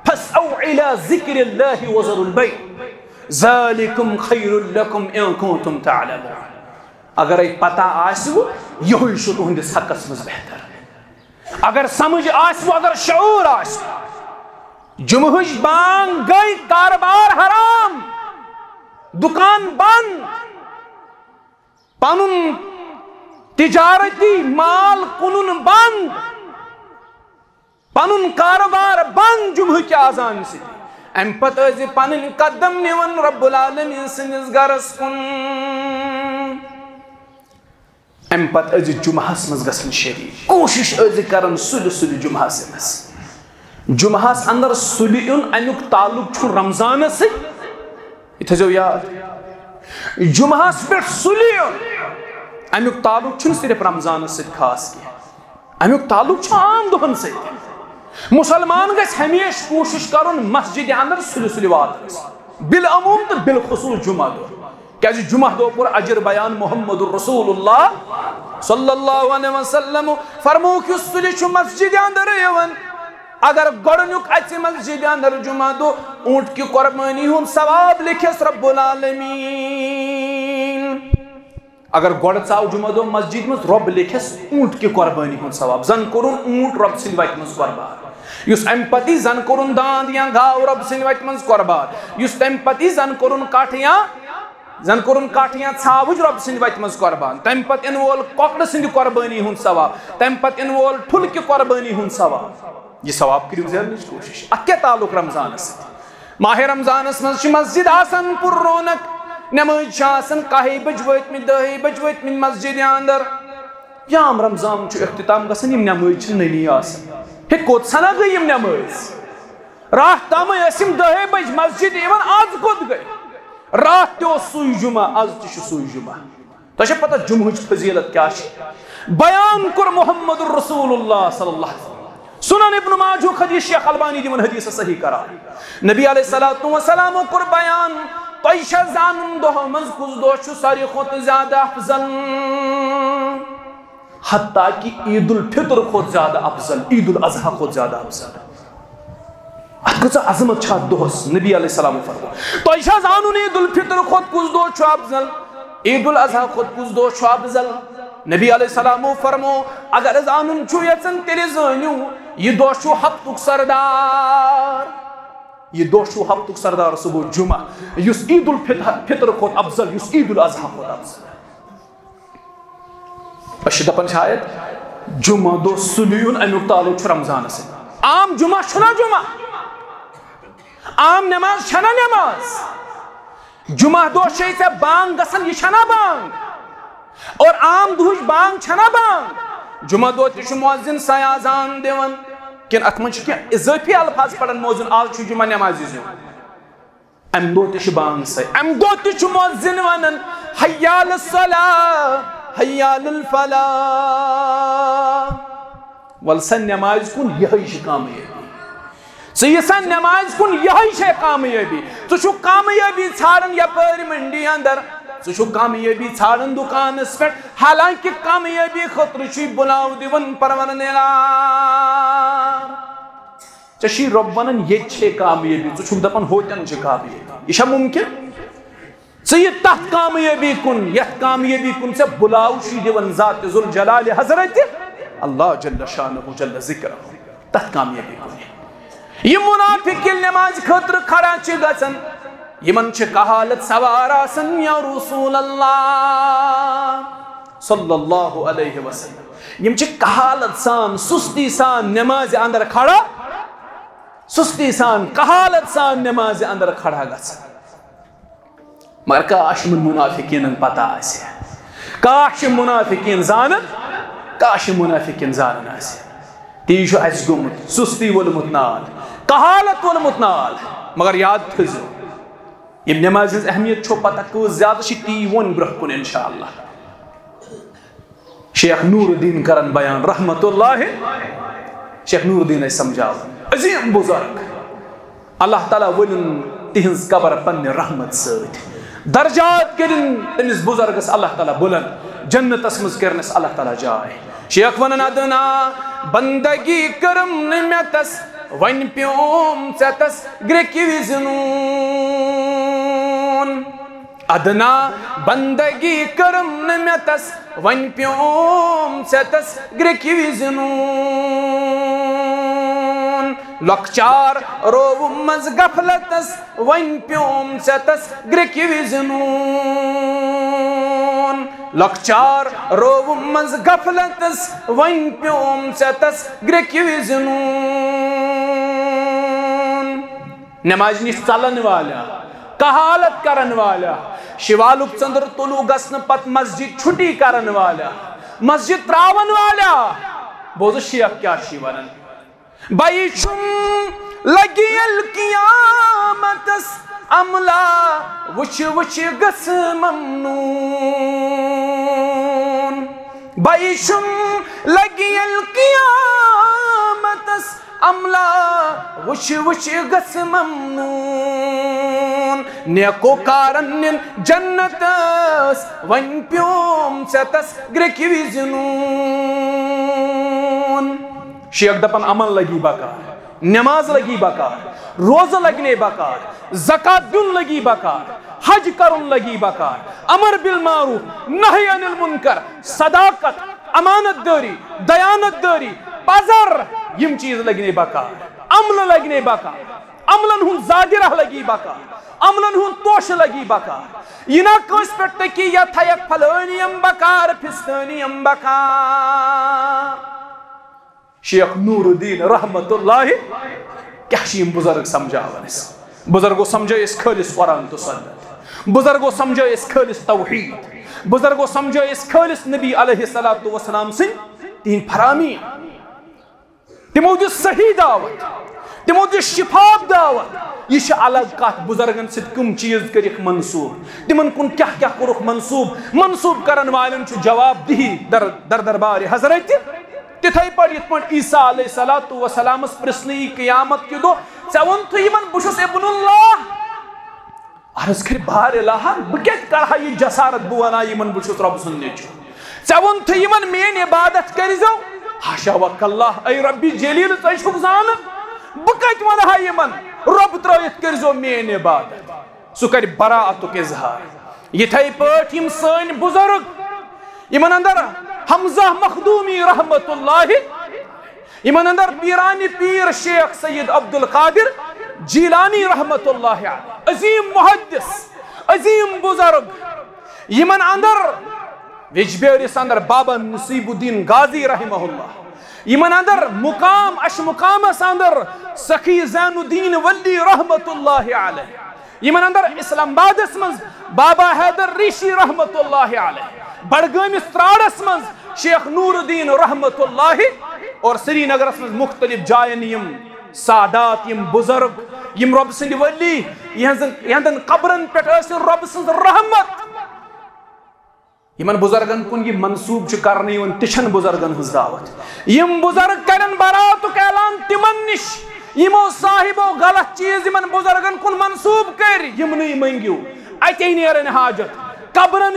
فاسعوا الى ذكر الله وذروا البيع ذلكم خير لكم ان كنتم تعلمون اگر ایک پتہ آسو یہ چھو تہندس حقس مز بہتر اگر سمجھ آسو اگر شعور آسو جمعہ بانگ گئی کاروبار حرام دکان بند پنن تجارتی مال کنن بند پنن کاروبار بند جمعہ کی آزان سے ام پتہ ازِ پنن قدم نیون رب العالمین سنس گرس کن ام پتہ ازِ جمعہس مز گژھن شریک کوشش ازِ کرن سُلہِ سُلہِ جمعہس مز جمعہس اندر سُلہِ یُن امیُک تعلق چھُ رمضانس سۭتۍ یہ تھٲیزیو یاد جمعہس پٮ۪ٹھ سُلہِ یُن امیُک تعلق چھُنہٕ صرف رمضانس سۭتۍ خاص کینٛہہ امیُک تعلق چھُ عام دۄہن سۭتۍ مسلمان گژھِ ہمیشہ کوشش کرن مسجد اندر سُلہِ سُلہِ واتنس بالعموم تو بالخصوص جمعہ دۄہ کیازِ جمعہ دۄہ کوٚر اجر بیان محمد رسول اللہ صلی اللہ علیہ وسلم فرموک یُس سُلہِ چھُ مسجد اندر یِوان اگر گۄڈنیُک اژِ مسجد اندر جمعہ دۄہ اونٹ کی قربانی ہُنٛد ثواب لیکھٮ۪س رب العالمین اگر گۄڈٕ ژاو جمعہ دۄہ مسجد مز رب لیکھٮ۪س اونٹ کی قربانی ہُنٛد ثواب زن کوٚرُن اونٹ رب سٕنٛدِ وتہِ منٛز قربان یُس امہِ پتہٕ زن کوٚرُن داند یا گاو رب سٕنٛدِ وتہِ منٛز قربان یُس تمہِ پتہٕ زن کوٚرُن کٹھ یا ژھاوٕج رب سٕنٛدِ وتہِ منٛز قربان تمہِ پتہٕ اِنہٕ وول کۄکرٕ سٕنٛدِ قربانی ہُنٛد ثواب تمہِ پتہٕ اِنہٕ وول ٹھُلکہِ قربانی ہُنٛد ثواب یہ ثواب کٔرِو زیننٕچ کوٗشش اتھ کیٛاہ تعلق رمضانس سۭتۍ ماہ رمضانس منٛز چھِ مسجد آسان پر رونق نماز چھِ آسان 1 بج وٲتمٕتۍ 2 بج وٲتمٕتۍ مسجد اندر یام رمضان چھُ اختتام گژھان یِم نماز چھِ نٔنی آسان ہے کوٚت سنا گٔے یِم نماز راتھ تامے ٲسۍ یِم 2 بج مسجد یِوان آز کوٚت گٔے راتھ تہِ اوس سُے جمعہ آز تہِ چھُ سُے جمعہ تۄہہِ چھا پتہ جمعٕچ فضیلت کیٛاہ چھِ بیان کوٚر محمد رسول اللہ صلی اللہ علیہ وسلم سنن ابن ماجہ حدیث شیخ البانی دِوان حدیث صحیح قرار نبی علیہ الصلوۃ والسلام کوٚر بیان تۄہہِ چھا زانُن دۄہو منٛز کُس دۄہ چھُ ساروی کھۄتہٕ زیادٕ افضل حتیٰ کہ عید الفطر کھۄتہٕ زیادٕ افضل عید الاضحیٰ کھۄتہٕ زیادٕ افضل اتھ کۭژاہ عظمت چھِ اتھ دۄہس نبی علیہ السلام فرمو تۄہہِ چھا زانُن عید الفطر کھۄتہٕ کُس دۄہ چھُ افضل عید الاضحیٰ کھۄتہٕ کُس دۄہ چھُ افضل نبی علیہ السلام فرمو اگر زانُن چھُ یژھان تیٚلہِ زٲنِو یہِ دۄہ چھُ ہفتُک سردار یہ دۄہ چھُ ہفتُک سردار سُہ گوٚو جمعہ یُس عید الفطر کھۄتہٕ افضل یُس عید الاضحیٰ کھۄتہٕ افضل أسۍ چھِ دپان شاید جمعہ دۄہ سُلہِ یُن امیُک تعلق چھُ رمضانس سۭتۍ عام جمعہ چھُنہ جمعہ عام نماز چھنہ نماز جمعہ دۄہ چھے ژےٚ بانگ گژھان یہِ چھنہ بانگ اور عام دۄہٕچ بانگ چھنہ بانگ جمعہ دۄہ تہِ چھُ مؤذِن سیاضان دِوان کن اتھ منٛز چھِ کینٛہہ اضٲفی الفاظ پڑان مؤذِن آز چھُ جمعہ نمازِ زیُن امہِ دۄہ تہِ چھِ بانگ سۭتۍ امہِ دۄہ تہِ چھُ مؤذِن ونان حی علی الصلاۃ حی علی الفلاح ول سا نمازِ کُن یِہے چھِ کامیٲبی ژٕ یہِ سا نمازِ کُن یِہے چھے کامیٲبی ژٕ چھُکھ کامیٲبی ژھانڈان یپٲرۍ منڈی اندر ژٕ چھُکھ کامیٲبی ژھانڈان دُکانس پٮ۪ٹھ حالانکہِ کامیٲبی خٲطرٕ چھُے بُلاو دِوان پروردگار ژےٚ چھُے رۄب ونان ییٚتہِ چھے کامیٲبی ژٕ چھُکھ دپان ہوتٮ۪ن چھِ کامیٲبی یہِ چھا مُمکِن ژٕ یہِ تتھ کامیٲبی کُن یتھ کامیٲبی کُن ژےٚ بُلاو چھُے دِوان ذات ذوالجلال حضرت اللہ جل شانہ جل ذکرہ تتھ کامیٲبی کُن یِم منافق ییٚلہِ نمازِ خٲطرٕ کھڑا چھِ گژھان یمن چھِ کہالت سوار آسان یا رسول اللہ صلی اللہ علیہ وسلم یم چھ کہالت سان سستی سان نماز اندر کھڑا سستی سان کہالت سان نماز اندر کھڑا گژھان مگر کاش من منافقین پتہ آسہِ کاش منافقین زانن کاش منافقین زانن آسہِ تی چھُ اَسہِ گوٚمُت سستی وولمُت نال کہالت وولمُت نال مگر یاد تھٲیزیو یم نماز ہٕنٛز اہمیت چھو پتہ کۭژ زیادٕ چھِ تی ووٚن برونٛہہ کُن انشاءاللہ شیخ نور الدین کرن بیان رحمت اللہ شیخ نور الدین ٲسۍ سمجھاوان عظیم بزرگ اللہ تعالیٰ ؤلِن تِہنٛز قبر پننہِ رحمت سۭتۍ درجات کرن تمس بزرگس اللہ تعالیٰ بلند جنتس مز کرنس اللہ تعالیٰ جائے شیخ ونن ادنا بندگی کرم نمتس ون پیوم ژتس گرکی وزنون ادنا بندگی کرم نمتس ون پیوم ژتس گرکی وزنون لکچار رو مز غفلتس ون پیوم ژتس گرکی وزنون لکچار رو مز غفلتس ون پیوم ژتس گرکی وزنون نماز نش چلن والا کہالت کرن والا شوالک چندر طلوع گسن پت مسجد چھٹی کرن والا مسجد تراون والا بوز شیخ کیا چھ ونان بیشم لگی القیامتس عملہ وچ وچ گس ممنون بیشم لگی القیامتس عملہ وچ وچ گس ممنون نیکو کارن جنتس ون پیوم ژتس گرکی وزنون شیخ دپن عمل لگی بکار نماز لگی بکار روزہ لگنے بکار زکات دن لگی بکار حج کرن لگی بکار امر بالمعروف نہی عن المنکر صداقت امانت داری دیانت داری پزر یم چیز لگنے بکار عمل لگنے بکار عملن ہن زاجرہ لگی بکار عملن ہن توش لگی بکار یہ نہ کس پہ تکی یا تھیک پھلونیم بکار پھستونیم بکار شیخ نور الدین رحمت اللہ کیا شیم بزرگ سمجھاون اس بزرگو سمجھو اس خالص قرآن تو سنت بزرگو سمجھو اس خالص توحید بزرگو سمجھو اس خالص نبی علیہ السلام سن تین فرامی تمو دی صحیح دعوت تمو دی شفاف دعوت یہ الگ کات بزرگن ست کم چیز کرک منصوب تمن کن کیا کیا کرک منصوب کرن والن چھ جواب دی در دربار حضرت تتھائی پڑھ یت پڑھ عیسیٰ علیہ السلام پرسنی قیامت کی دو ژون تو یمن بشس ابن اللہ عرض کر بار الہ بکت کرہا یہ جسارت بوانا یمن بشس رب سننے چھو ژون تو یمن مین عبادت کریزو حاشا وکاللہ اے ربی جلیل تشک زان بکت ونہا یمن رب ترائیت کریزو مین عبادت سو کر براعتک اظہار یتھائی پڑھ یم سن بزرگ یمن اندر حمزہ مخدومی رحمت اللہ یمن اندر پیرانی پیر شیخ سید عبد القادر جیلانی رحمت اللہ عظیم محدث عظیم بزرگ یمن اندر وجبیرس اندر بابا نصیب الدین غازی رحمہ اللہ یمن اندر مقام اش مقامس اندر سخی زین الدین ولی رحمت اللہ علیہ یمن اندر اسلام آبادس من بابا حیدر ریشی رحمت اللہ علیہ بڑگامس تراڑس من شیخ نور الدین رحمت اللہ اور سری نگرس من مختلف جائن یم سادات یم بزرگ یم رب سند ولی یہندن قبرن پہ رب سند رحمت یمن بزرگن کن یہ منصوب چھ کرنے ون تشن بزرگن ہز دعوت یم بزرگ کرن براتک اعلان تمن نش یمو صاحبو غلط چیز یمن بزرگن کن منصوب کر یم نی منگیو اتے نیرن حاجت قبرن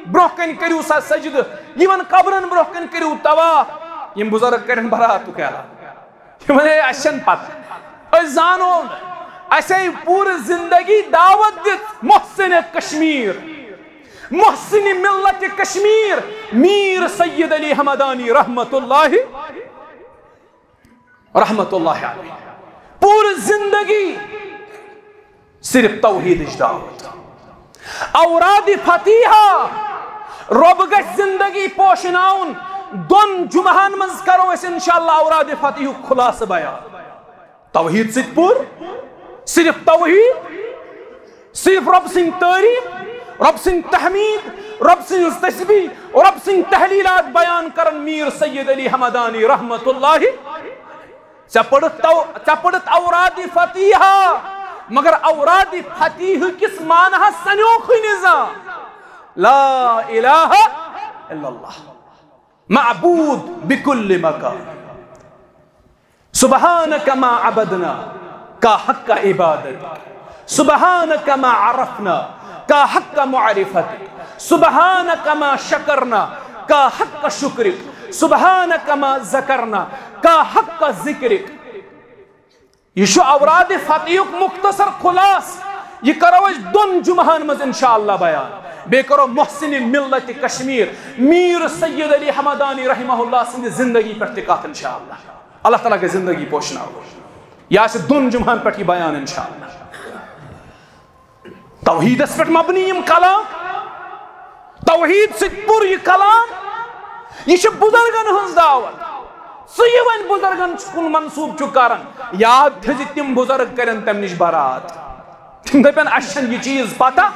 برونہ کن کریو سا سجد یمن قبرن برونہ کن کریو طواف یم بزرگ کرن براتک اعلان یمن اشن پتہ اس زانو اسے پور زندگی دعوت دت محسن کشمیر محسن ملت کشمیر میر سید علی حمدانی رحمت اللہ علیہ پور زندگی صرف توحید دعوت اوراد فتیحہ رب گش زندگی پوشناؤن دون جمعہن منز کرو اس انشاءاللہ اوراد فتح خلاص بیان توحید ست پور صرف توحید صرف رب سنگ تعریف رب سنگ تحمید رب سنگ تسبیح رب سنگ تحلیلات بیان کرن میر سید علی حمدانی رحمت اللہ چپڑت اوراد فتیحہ مگر اوراد فتیح کس معنی سنیوخ نظام لا الہ الا اللہ معبود بکل مکان سبحانک ما عبدنا کا حق عبادت سبحانک ما عرفنا کا حق معرفت سبحانک ما شکرنا کا حق شکرک سبحانک ما ذکرنا کا حق ذکرک یہ شو اوراد فتیق مختصر خلاص یہ کرو اس دون جمعہن مز انشاءاللہ بیان بے کرو محسن ملت کشمیر میر سید علی حمدانی رحمہ اللہ سندھ زندگی پر تکات انشاءاللہ اللہ تعالیٰ کے زندگی پوشنا ہو یا سے دون جمعہن پر کی بیان انشاءاللہ توحید اس پر مبنی یم کلام توحید سے پور یہ کلام یہ چھ بزرگن ہنز دعوت سوئی ون بزرگن کن منصوب چکارن یاد تھے تم بزرگ کرن تم نش برات تم دپن اشن یہ چیز پتا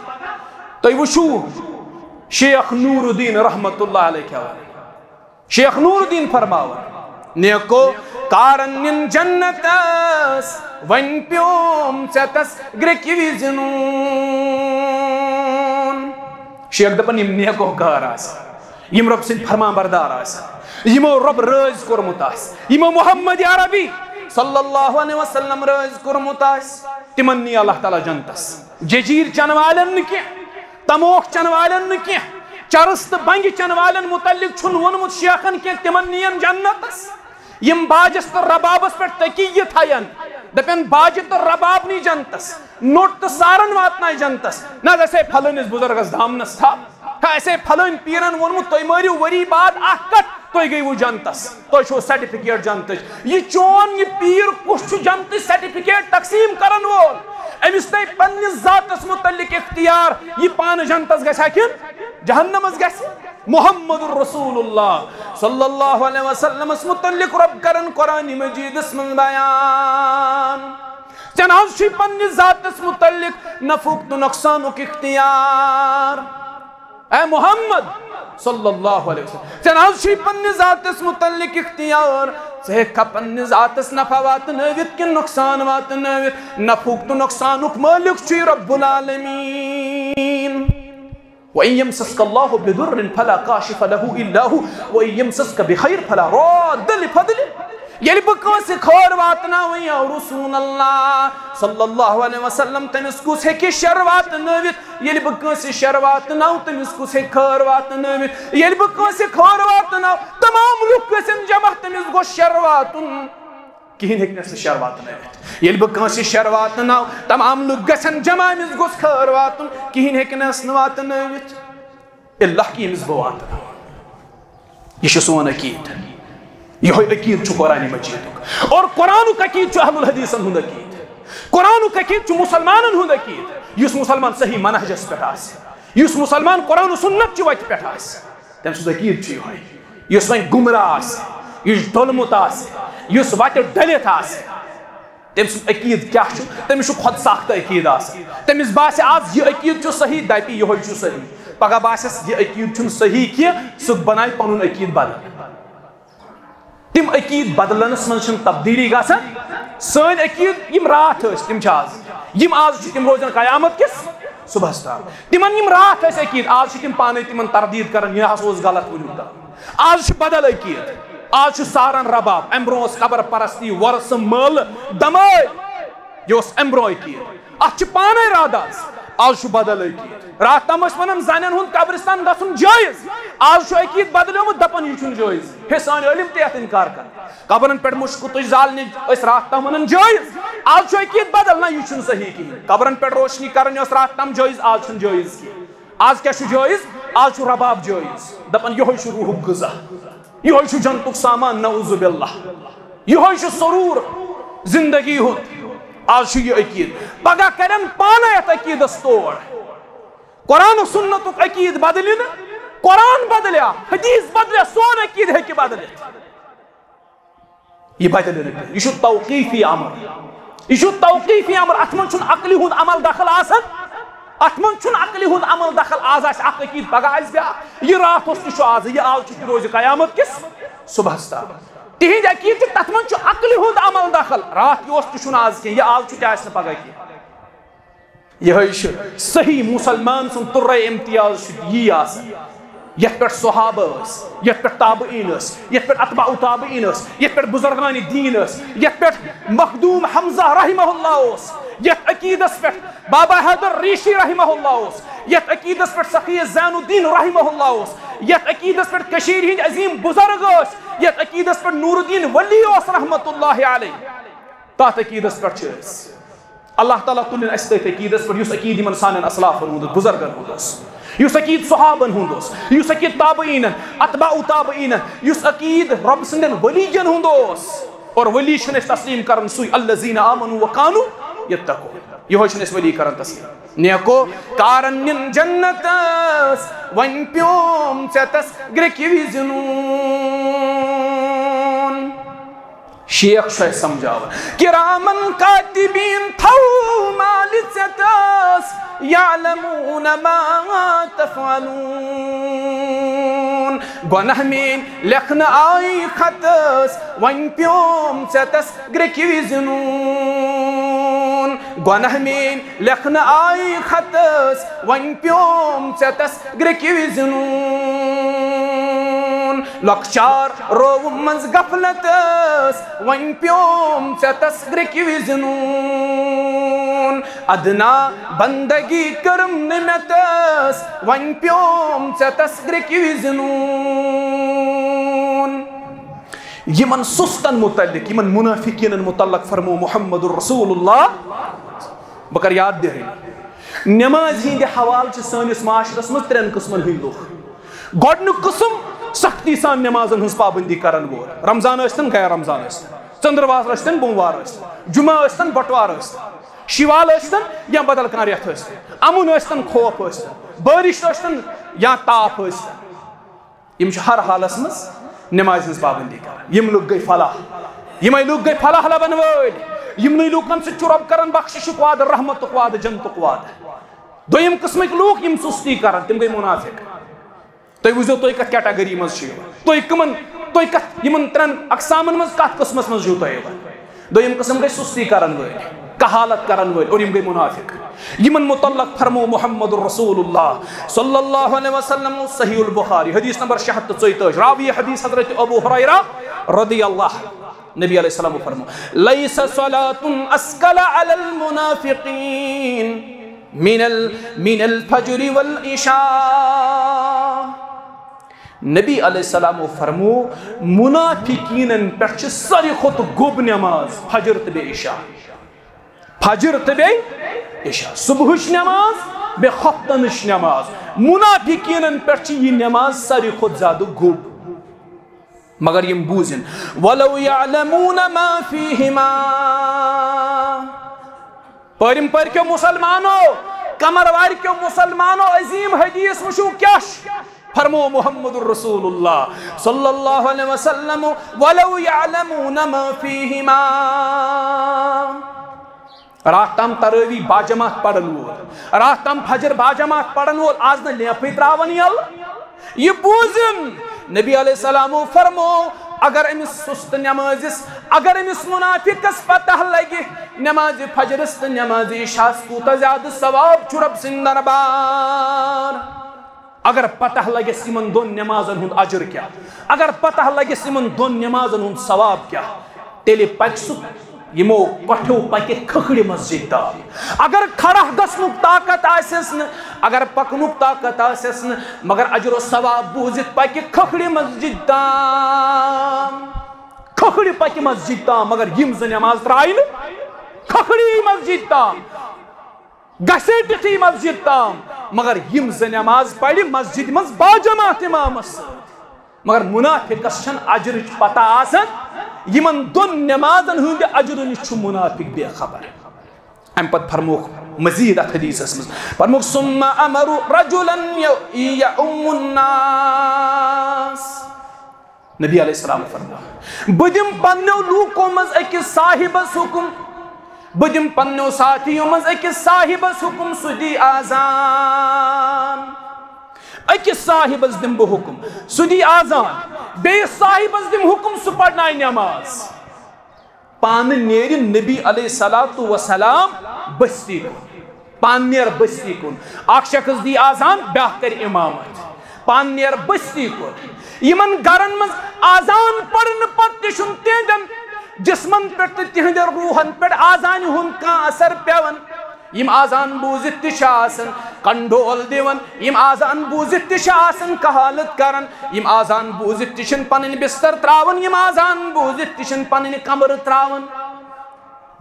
تو وشو شیخ نور الدین رحمت اللہ علیہ کیا شیخ نور الدین فرماوا نیکو کارن جنت اس ون پیوم چتس گرکی ویزنون شیخ دپن یم نیکو کار آس یم رب سن فرما بردار آس یمو رب رز کرمت آس یمو محمد عربی صلی اللہ علیہ وسلم رز کرمت آس تمنی اللہ تعالی جنتس ججیر چنوالن کی تموخ چنوالن کی چرست بنگ چنوالن متعلق چھن ونمت شیخن کی تمنین جنتس یم باجس تو ربابس پر تکیت ہین دپن باج تو رباب نہیں جنتس نوٹ تو سارن واتنا جنتس نہ جیسے پھلنس بزرگس دامنس تھا ایسے پھلن پیرن ونمت تو مریو وری بعد احکت تو گئی وہ جنتس تو شو سرٹیفکیٹ جنتس یہ چون یہ پیر کچھ جنتس سرٹیفکیٹ تقسیم کرن وول امس تے پنس ذاتس متعلق اختیار یہ پان جنتس گژھا کن جہنمس گژھِ محمد الرسول اللہ صلی اللہ علیہ وسلم اس متعلق رب کرن قرآن مجید اس من بیان چنانچہ چھ پنس ذاتس متعلق نفوق تو نقصانک اختیار اے محمد صلی اللہ علیہ وسلم چنانچہ پنی ذات اس متعلق اختیار سہکھا پنی ذات اس نفع وات نویت کی نقصان وات نویت نفوق تو نقصانک مالک چی رب العالمین وَإِن يَمْسَسْكَ اللَّهُ بِضُرٍّ فَلَا كَاشِفَ لَهُ إِلَّا هُوَ وَإِن يَمْسَسْكَ بِخَيْرٍ فَلَا رَادَّ لِفَضْلِهِ یعنی بکوسی خور واتنا ویا رسول اللہ صلی اللہ علیہ وسلم تمس کس ہے کہ شر وات نویت یعنی بکوسی شر واتنا تمس کس ہے خور وات نویت یعنی بکوسی خور واتنا تمام لوگ کسن جمع تمس گو شر واتن کہیں ہیک نس شر وات نویت یعنی بکوسی شر واتنا تمام لوگ کسن جمع تمس گو خور واتن کہیں ہیک نس وات نویت اللہ کی امس بواتنا یہ سون عقید یہ عقید چھ قرآن مجید اور قرآن عقید چھ اہل الحدیثن ہند عقید قرآن عقید چھ مسلمانن ہند عقید یس مسلمان صحیح منہجس پہ آس یس مسلمان قرآن و سنت چھ وت پہ آس تم سند عقید چھ یس وین گمراہ آس یس ڈولمت آس یس وت ڈلت آس تم سند عقید کیا چھ تمس خود ساختہ عقید آس تمس باس آز یہ عقید چھ صحیح دپی یہ چھ صحیح پگہ باسس یہ عقید چھ صحیح کی سہ بنائے پنن عقید بدل تم عقید بدلنس من تبدیلی گژھان سن عقید یم رات اس تم آز یم آز تم روزان قیامت کس صبحس تام تمن یم رات اس عقید آز تم پانے تمن تردید کران یہ ہسا غلط ونیک آز بدل عقید آج سارن رباب ام برو قبر پرستی ورس مل دمائی یہ ام برو عقید ات پانے راداز آج بدل عقید رات تم ونان زنن ہند قبرستان گھن جائز آج عقید بدلیومت دپان یہ جائز ہے سان علم تیت انکار کر قبرن پہ مشک تج زالنے رات تم ونان جائز آج عقید بدل نا یہ صحیح کہین قبرن پہ روشنی کرن رات تم جائز آج جائز کی آج کیا جائز آج رباب جائز دپان یہ روح غذا یہ جنتک سامان نعوذ باللہ یہ سرور زندگی ہند آج یہ عقید پگہ کرن پانے ات عقیدس توڑ قرآن و سنت عقید بدلن قرآن بدلیا حدیث بدلیا سون عقید ہے بدلت یہ بدل یہ توقیفی عمل یہ توقیفی عمل ات من عقلی ہند عمل دخل آسان ات من عقلی ہند عمل دخل آز آس اخ عقید پگہ آس بیا یہ رات اس آز یہ آز چھ روز قیامت کس صبح تام تہند عقید تت من عقلی ہند عمل دخل رات یہ تہ آز کی یہ آز تہ پگہ کی یہ صحیح مسلمان سن ترے امتیاز یہ آسان یت پہ صحابہ یت پہ تابعین یت پہ اتباع تابعین یت پہ بزرگان دین یت پہ مخدوم حمزہ رحمہ اللہ یت عقیدس پہ بابا حیدر ریشی رحمہ اللہ یت عقیدس پہ سخی زین الدین رحمہ اللہ یت عقیدس پہ کشیر ہند عظیم بزرگ یت عقیدس پہ نور الدین ولی رحمۃ اللہ علیہ تات عقیدس پہ اللہ تعالیٰ تلن اس تھی عقیدس پہ اس عقید من سان اسلافن ہند بزرگن ہند اس عقید صحابن ہند اس عقید تابعین اتباع تابعین اس عقید رب سندن ولیجن ہند اور ولی چھن اس تسلیم کرن سوی الذین آمنوا وکانوا یتقون یہ چھن اس ولی کرن تسلیم نیکو کارن جنت ون پیوم چتس گرکی وزنون شیخ شاہ سمجھاوا کرامن کاتبین تھو مال چتس یعلمون ما تفعلون گناہ میں لکھن آئی خطس ون پیوم چتس گرکی وزنون گناہ میں لکھن آئی خطس ون پیوم چتس گرکی وزنون لکچار رو منز غفلتس ون پیوم چتس گرکی وزنون ادنا بندگی کرم نمتس ون پیوم چتس گرکی وزنون یمن سستن متعلق یمن منافقین متعلق فرمو محمد رسول اللہ بکر یاد دے نماز ہند حوال سانس معاشرس مز ترین قسمن ہند لوگ گۄڈنیُک قسم سختی سان نمازن ہز پابندی کرن وول رمضان ٲسۍتن غیر رمضان ٲسۍتن ژٔنٛدٕروار ٲسۍتن بوموار ٲسۍتن جمعہ ٲسۍتن بٹوار ٲسۍتن شیوال ٲسۍتن یا بدل کانٛہہ رٮ۪تھ ٲسۍتن امُن ٲسۍتن خوف ٲسۍتن بٲرِش ٲسۍتن یا تاپھ ٲسۍتن یِم چھِ ہر حالس منٛز نمازِ ہٕنٛز پابندی کران یِم لُکھ گٔے فلاح یِمے لُکھ گٔے فلاح لبن وٲلۍ یِمنٕے لوٗکن سۭتۍ چھُ رۄب کران بخشِشُک وعدٕ رحمتُک وعدٕ جنتُک وعدٕ دوٚیِم قٕسمٕکۍ لوٗکھ یِم سُستی کران تِم گٔے مُنافِق تُہۍ وٕچھزیو تُہۍ کتھ کیٹاگری منٛز چھِ یِوان تُہۍ کتھ یِمن ترٛٮ۪ن اقسامن منٛز کتھ قٕسمس منٛز چھِو تُہۍ یِوان دوٚیِم قٕسم گٔے سُستی کرن وٲلۍ کہالت کرن وٲلۍ اور یِم گٔے مُنافِق یمن متعلق فرمو محمد رسول اللہ صلی اللہ علیہ وسلم صحیح البخاری حدیث نمبر 644 راوی حدیث حضرت ابو ہریرہ رضی اللہ نبی علیہ السلام فرمو لیس صلاة اسکل علی المنافقین من الفجر والعشاء نبی علیہ السلام فرمو منافقین پر ساری خود گوب نماز فجر تبے عشاء فجر تبے عشاء صبحش نماز بے خطنش نماز منافقین پر یہ نماز ساری خود زیادہ گوب مگر یم بوزن ولو یعلمون ما فیہما پرم پر کیوں مسلمانو کمروار کیوں مسلمانو عظیم حدیث وشو کیاش فرمو محمد الرسول اللہ صلی اللہ علیہ وسلم ولو یعلمون ما فیہما رات تام تراوی باجماعت پڑھن وول رات تام فجر باجماعت پڑھن وول آز نہ لیپے تراون یل یہ بوزن نبی علیہ السلام فرمو اگر امس سست نمازس اگر امس منافقس پتہ لگی نماز فجرس تو نماز عشاءس کوتاہ زیادہ ثواب چھُ رب سٕنٛدِ دربار اگر پتہ لگس یمن دون نمازن ہند اجر کیا اگر پتہ لگس یمن دون نمازن ہند ثواب کیا تیلے پک سُہ یمو کٹھو پکہ کھکھڑ مسجد تام اگر کھڑا گژھنُک طاقت آسیس نہ اگر پکنُک طاقت آسیس نہ مگر اجر و ثواب بوزِتھ پکہ کھکھڑ مسجد تام کھکھڑ پکہ مسجد تام مگر یم زٕ نماز ترٛایہِ نہٕ کھکھڑی مسجد تام گژھے تِتھٕے مسجد تام مگر یم زٕ نماز پرِ مسجد منٛز باجماعت امامس سۭتۍ مگر منافقس چھنہٕ اجرٕچ پتہ آسان یمن دون نمازن ہند اجر نش منافق بے خبر ام پت فرموک مزید ات حدیث مز فرموک ثم امروا رجلا یعم الناس نبی علیہ السلام فرمو بدم پنو لوکو مز اکس صاحبس حکم بدم پنو ساتھیوں مز اکس صاحبس حکم سدی آزان اکس صاحبس دم بہ حکم سدی آزان بیس صاحبس دم حکم سہ پڑھنائے نماز پان نیر نبی علیہ السلام بستی کن پان نیر بستی کن اخ شخص دی آزان بیاکھ کر امامت پان نیر بستی کن یمن گرن من آزان پڑھن پتہ چھن تہندن جسمن پہ تہند روحن پہ آزان ہند کان اثر پیون یم آزان بوزت تہ آسن کنڈول دیون یم آزان بوزت تہ آسن کہالت کرن یم آزان بوزت تہ پنن بستر تراون یم آزان بوزت تہ پنن کمر تراون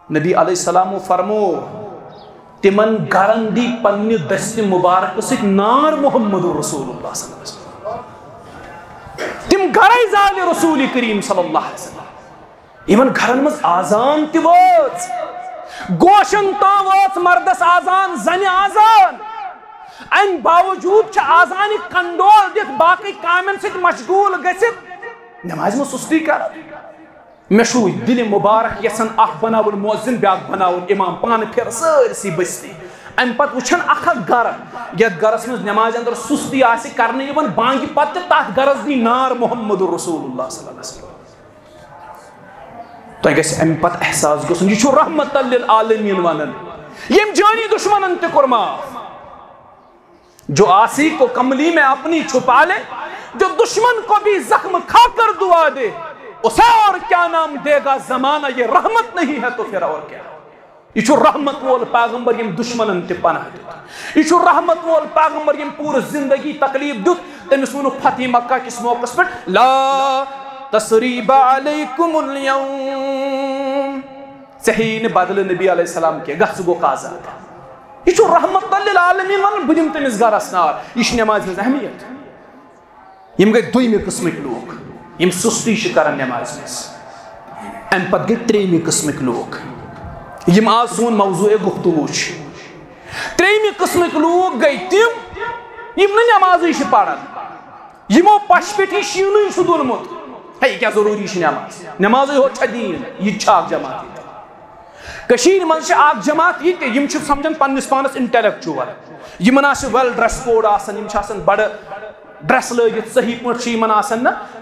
نبی علیہ السلام فرمو تمن گرن دی پنہ دست مبارک سک نار محمد رسول اللہ صلی اللہ علیہ وسلم تم گھرے زال رسول کریم صلی اللہ علیہ وسلم یمن گھرن مز آزان تہ وٲژ گوشن تا وٲژ مردس آزان زنہِ آزان امہ باوجود چھ آزان کنڈول دِتھ باقی کامن سۭتۍ مشغول گژھِتھ نماز مہ سستی کران مے چھُ دل مبارک یژھان اکھ بناوُن مؤذن بیاکھ بناوُن امام پانہٕ پھر سٲرسٕے بستی امہ پتہٕ وٕچھن اکھ اکھ گھر یتھ گھرس مز نماز اندر سستی آسہِ کرنہٕ یِوان بانگہِ پتہٕ تتھ گھرس دی نار محمد رسول اللہ صلی اللہ علیہ وسلم تۄہہِ گژھِ امہ پتہٕ احساس گژھُن یہِ چھُ رحمت للعالمین ونان یم جانی دشمنن تہِ کوٚر معاف جو آسی کو کملی میں اپنی چھپا لے جو دشمن کو بھی زخم کھا کر دعا دے اسے اور کیا نام دے گا زمانہ یہ رحمت نہیں ہے تو پھر اور کیا یہ چھو رحمت وول پیغمبر یم دشمنن تہ پناہ دیت یہ چھو رحمت وول پیغمبر یم پور زندگی تکلیف دیت تمس ونو فتح مکہ کس موقع پر لا تسریب علیکم اليوم صحیح بدل نبی علیہ السلام کے گھس گو قاضا یہ چھو رحمت للعالمین ون بدم تمس گھرس نار یہ نماز مز اہمیت یم گئی دویمہ قسمک لوگ یم سستی کران نماز مز ام پتہ گئی تریمہ قسمک لوگ یم آز سون موضوع گفتگو تریمہ قسمک لوگ گئی تم یم نمازی پڑھان یمو پش پٹھی شین دورمت ہے کیا ضروری نماز نماز ہوت دین یہ اخ جماعت کشیر من اخ جماعت یہ یم سمجھان پنس پانس انٹلیکچوئل یمن ویل ڈریس کوڈ آسان یم بڑ ڈریس لگت صحیح پہ نا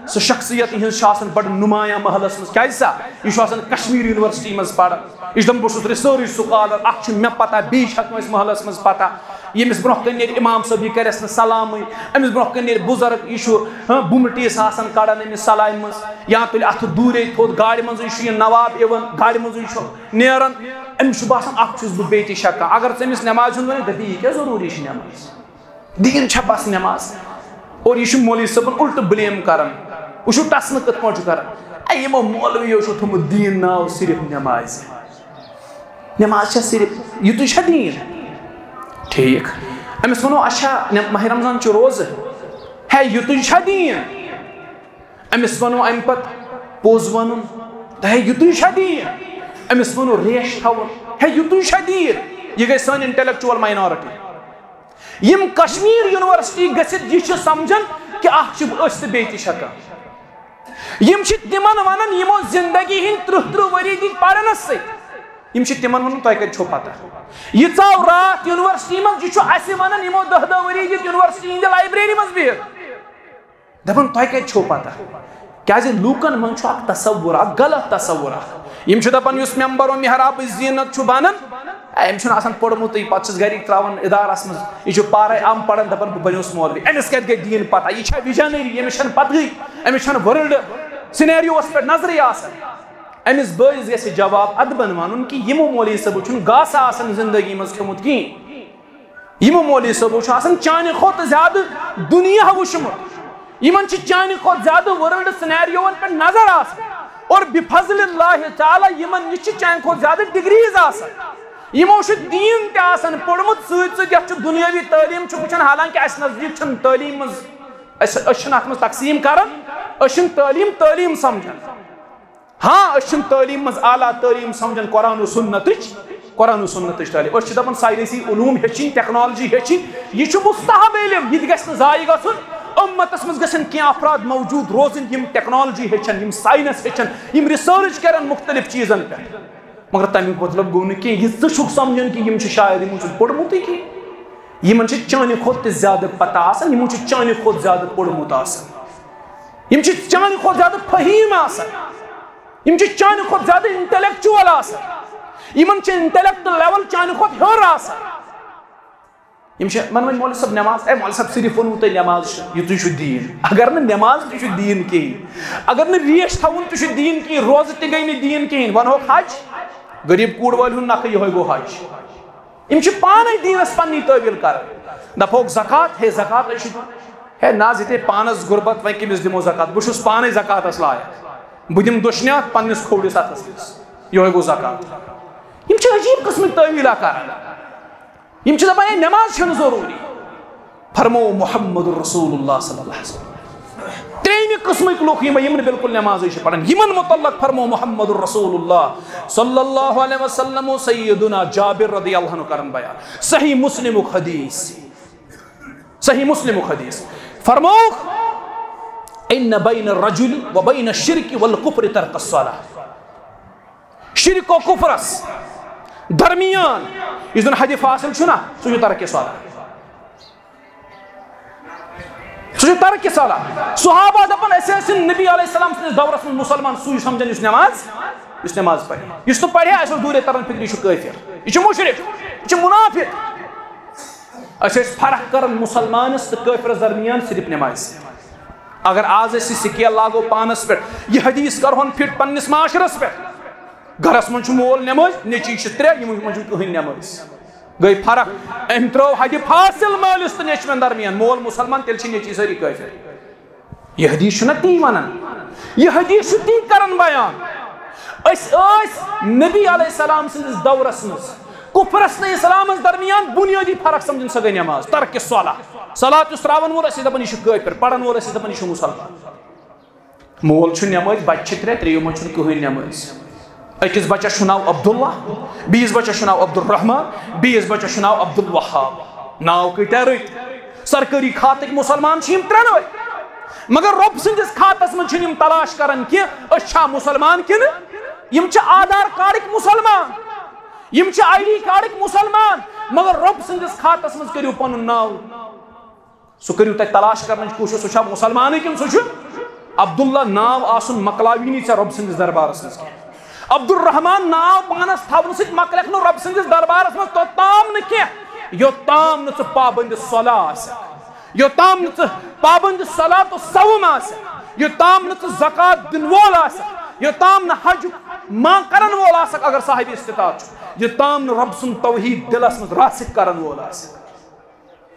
سہ شخصیت یہ بڑ نمایاں محلس مز کیا یہ کشمیر یونیورسٹی مز پڑھان یہ دم بہت ریسرچ سکالر اخ مے پتہ بیچ ہکو اس محلس مز پتہ یمس برہ کن نیر امام صاحب یہ کرس نا سلام امس برہ کن نیر بزرگ یہ بمٹیس آسان کڑان امس سلامہ مز یا تل اتھ دورے تھوت گاڑی مز یہ نواب ایون گاڑی مز یہ نیران امس باسان اخ چھس بہ بیٚیہِ تہِ شکان اگر ژٕ أمِس نماز ہُنٛد ونکھ دپی یہ کیا ضروری نماز دین چھا بس نماز اور یہ مولوی صاحبن الٹ بلیم کران وہ ٹسن کت پہ کران یمو مولویو تھومت دین ناو صرف نماز نماز صرف یہ دین ٹھیک امس ونو اچھا ماہ رمضان روز ہے یہ دین امس ونو ام پت پوز ون ہے یہ دین امس ونو ریش تھون ہے یہ دین یہ گئی سن انٹلیکچوئل مائنارٹی یم کشمیر یونیورسٹی گھت یہ سمجھان کہ اخ بیٚیہِ شکان یم تمن ونان یمو زندگی ہند 30 ؤری دِتۍ پرنس سۭتۍ یم تمن ونان تۄہہِ کتہِ چھو پتہ یہ ژاو رات یونیورسٹی مز یہ اسہِ ونان یمو 10 ؤری دِتۍ یونیورسٹی ہندِ لائبریری مز بہت دپان تۄہہِ کتہِ چھو پتہ کیازِ لوکن من چھُ اکھ تصور اکھ غلط تصور اکھ یم چھِ دپان یُس ممبر و محراب زینت چھُ بنان أمۍ چھُنہٕ آسان پوٚرمُتٕے پتہٕ چھِس گرِکۍ تراوان ادارس منٛز یہِ چھُ پارے ام پران دپان بہٕ بنیوس مولوی أمِس کتہِ گٔے دیٖن پتہ یہِ چھا وِجنری أمِس چھنہٕ پتہٕے أمِس چھنہٕ ورلڈ سِنیریوس پٮ۪ٹھ نظرٕے آسان أمِس بٲیِس گژھِ جواب ادبن ونُن کہ یِمو مولوی صٲبو چھُنہٕ گاسہٕ آسان زندگی منٛز کھیوٚمُت کِہیٖنۍ یِمو مولوی صٲبو چھُ آسان چانہِ کھۄتہٕ زیادٕ دُنیا وٕچھمُت یِمن چھِ چانہِ کھۄتہٕ زیادٕ ورلڈ سِنیریوون پٮ۪ٹھ نظر آسان اور بفضل اللہ تعالیٰ یِمن نِش چھِ چانہِ کھۄتہٕ زیادٕ ڈگریز آسان یمو دین تہِ آسان پوٚرمُت سۭتۍ سۭتۍ یتھ دنیاوی تعلیٖم چھُ وٕچھان حالانکہ اسہِ نزدیٖک چھنہٕ تعلیٖم منٛز أسۍ چھِنہٕ اتھ منٛز تقسیٖم کران أسۍ چھِنہٕ تعلیٖم سمجھان ہاں أسۍ چھِنہٕ تعلیٖم منٛز اعلیٰ تعلیٖم سمجھان قرآن و سنتٕچ قرآن و سنت تعلیم اس دپان سائنسی علوم ہیچن ٹیکنالوجی ہیچن یہ مستحب علم یہ گژھِ نہٕ ضایع گژھُن امتس مز گژھن کینٛہہ افراد موجود روزن یم ٹیکنالوجی ہیچن یم سائنس ہیچن یم ریسرچ کرن مختلف چیزن پہ مگر تمیک مطلب گو نہٕ کینٛہہ یہ ژٕ سمجھن کہ یم شاید یمو پوٚرمُتٕے کینٛہہ یمن چانہِ کھۄتہٕ تہِ زیادٕ پتہ آسان یمو چانہِ کھۄتہٕ زیادٕ پوٚرمُت آسان یم چانہِ کھۄتہٕ زیادٕ فہیم آسان یم چانہِ کھۄتہٕ زیادٕ انٹلیکچوئل آسان یمن انٹلیکٹ لیول چانہِ کھۄتہٕ ہیوٚر آسان یم من ون مولوی صاحب نماز اے مولوی صاحب صرف ونو تۄہہِ نماز یہ تُہۍ چھُو دیٖن اگر نہٕ نماز تہِ چھُ دیٖن کِہیٖنۍ اگر نہٕ ریش تھاوُن تہِ چھُ دیٖن کِہیٖنۍ روزٕ تہِ گٔے نہٕ دیٖن کِہیٖنۍ ونہوکھ حج غریٖب کوٗر وٲلۍ ہُنٛد نکھٕ یِہوٚے گوٚو حج یم چھِ پانے دیٖنس پننی تعویٖل کران دپوکھ زکات ہے زکات أسۍ چھِ ہے نہ حظ ییٚتے پانس غربت وۄنۍ کٔمِس دِمو زکات بہٕ چھُس پانے زکاتس لایق بہٕ دِمہٕ دۄشنہِ اتھ پننِس کھوورِس اتھس منٛز یِہوٚے گوٚو زکات یم چھِ عجیٖب قٕسمٕکۍ تعویٖلا کران یم چھِ دپان ہے نماز چھنہٕ ضروٗری فرمو محمد رسول اللہ صلی اللہ علیہ وسلم ترٛیٚیمہِ قٕسمٕکۍ لُکھ یِم نہٕ بالکل نمازٕے چھِ پران یمن متعلق فرمو محمد رسول اللہ صلی اللہ علیہ وسلم و سیدنا جابر رضی اللہ عنہ کرن بیان صحیح مسلمُک حدیث فرموکھ ان بین الرجل و بین الشرک والکفر ترک الصلاة شرک و کفرس درمیان یُس زن حد فاصل چھُ نا سُہ چھُ ترک صلاة ترک صلاة صحابہ دپان أسۍ ٲسۍ نبی علیہ السلام سٕنٛدِس دورس منٛز مُسلمان سُے سمجھان یُس نماز پرِ یُس نہٕ پرِ اَسہِ اوس دوٗرے تران فکر یہِ چھُ کٲفِر یہِ چھُ مُشرک یہِ چھُ مُنافِق أسۍ ٲسۍ فرق کران مُسلمانس تہٕ کٲفرس درمیان صرف نمازِ اگر آز أسۍ یہِ سکیل لاگو پانس پٮ۪ٹھ یہِ حدیث کرہون فٹ پننس معاشرس پٮ۪ٹھ گرس منٛز چھُ مول نمٲزۍ نیٚچی چھِ ترٛےٚ یِمن منٛز چھُنہٕ کٕہٕنۍ نمٲزۍ گٔے فرق أمۍ ترٛوو حدِ فاصل مٲلِس تہٕ نیٚچوٮ۪ن درمیان مول مُسلمان تیٚلہِ چھِ نیٚچی سٲری کٲفِر یہِ حدیث چھُنہ تی ونان یہِ حدیث چھُ تی کران بیان أسۍ ٲسۍ نبی علیہ السلام سٕنٛدِس دورس منٛز کفرس تہٕ اسلامس درمیان بنیٲدی فرق سمجھن سۄ گٔے نماز ترک صلاة یُس تراون وول ٲسۍ دپان یہِ چھُ کٲفِر پرن وول ٲسۍ دپان یہِ چھُ مُسلمان مول چھُ نمٲزۍ بچہِ چھِ ترٛےٚ ترٛیٚیو منٛز چھُنہٕ کٕہٕنۍ نمٲزۍ أکِس بچس چھُ ناو عبداللہ بیٚیِس بچس چھُ ناو عبدالرحمان بیٚیِس بچس چھُ ناو عبدالوہاب ناو کۭتیاہ رٕتۍ سرکٲری کھاتٕکۍ مُسلمان چھِ یِم ترٛٮ۪نوَے مگر رۄب سٕنٛدِس کھاتس منٛز چھِنہٕ یِم تلاش کران کہِ أسۍ چھا مُسلمان کِنہٕ یِم چھِ آدھار کارڈٕکۍ مُسلمان یِم چھِ آی ڈی کارڈٕکۍ مُسلمان مگر رۄب سٕنٛدِس کھاتس منٛز کٔرِو پنُن ناو سُہ کٔرِو تُہۍ تلاش کرنٕچ کوٗشِش سُہ چھا مُسلمانٕے کِنہٕ سُہ چھُ عبداللہ ناو آسُن مکلاوی نہٕ ژےٚ رۄب سٕنٛدِس دربارس منٛز کینٛہہ عبدالرحمان ناو پانس تھاونہٕ سۭتۍ مکلکھ نہٕ رۄب سٕنٛدِس دربارس منٛز توٚتام نہٕ کینٛہہ یوٚتام نہٕ ژٕ پابنٛدِ صلاة آسکھ یوٚتام نہٕ ژٕ پابنٛدِ صلاة و صوم آسکھ یوٚتام نہٕ ژٕ زکات دِنہٕ وول آسکھ یوٚتام نہٕ حجُک ما کرن وول آسکھ اگر صاحب استطاعت چھُ یوٚتام نہٕ رۄب سُنٛد توحیٖد دلس منٛز راسِک کرن وول آسکھ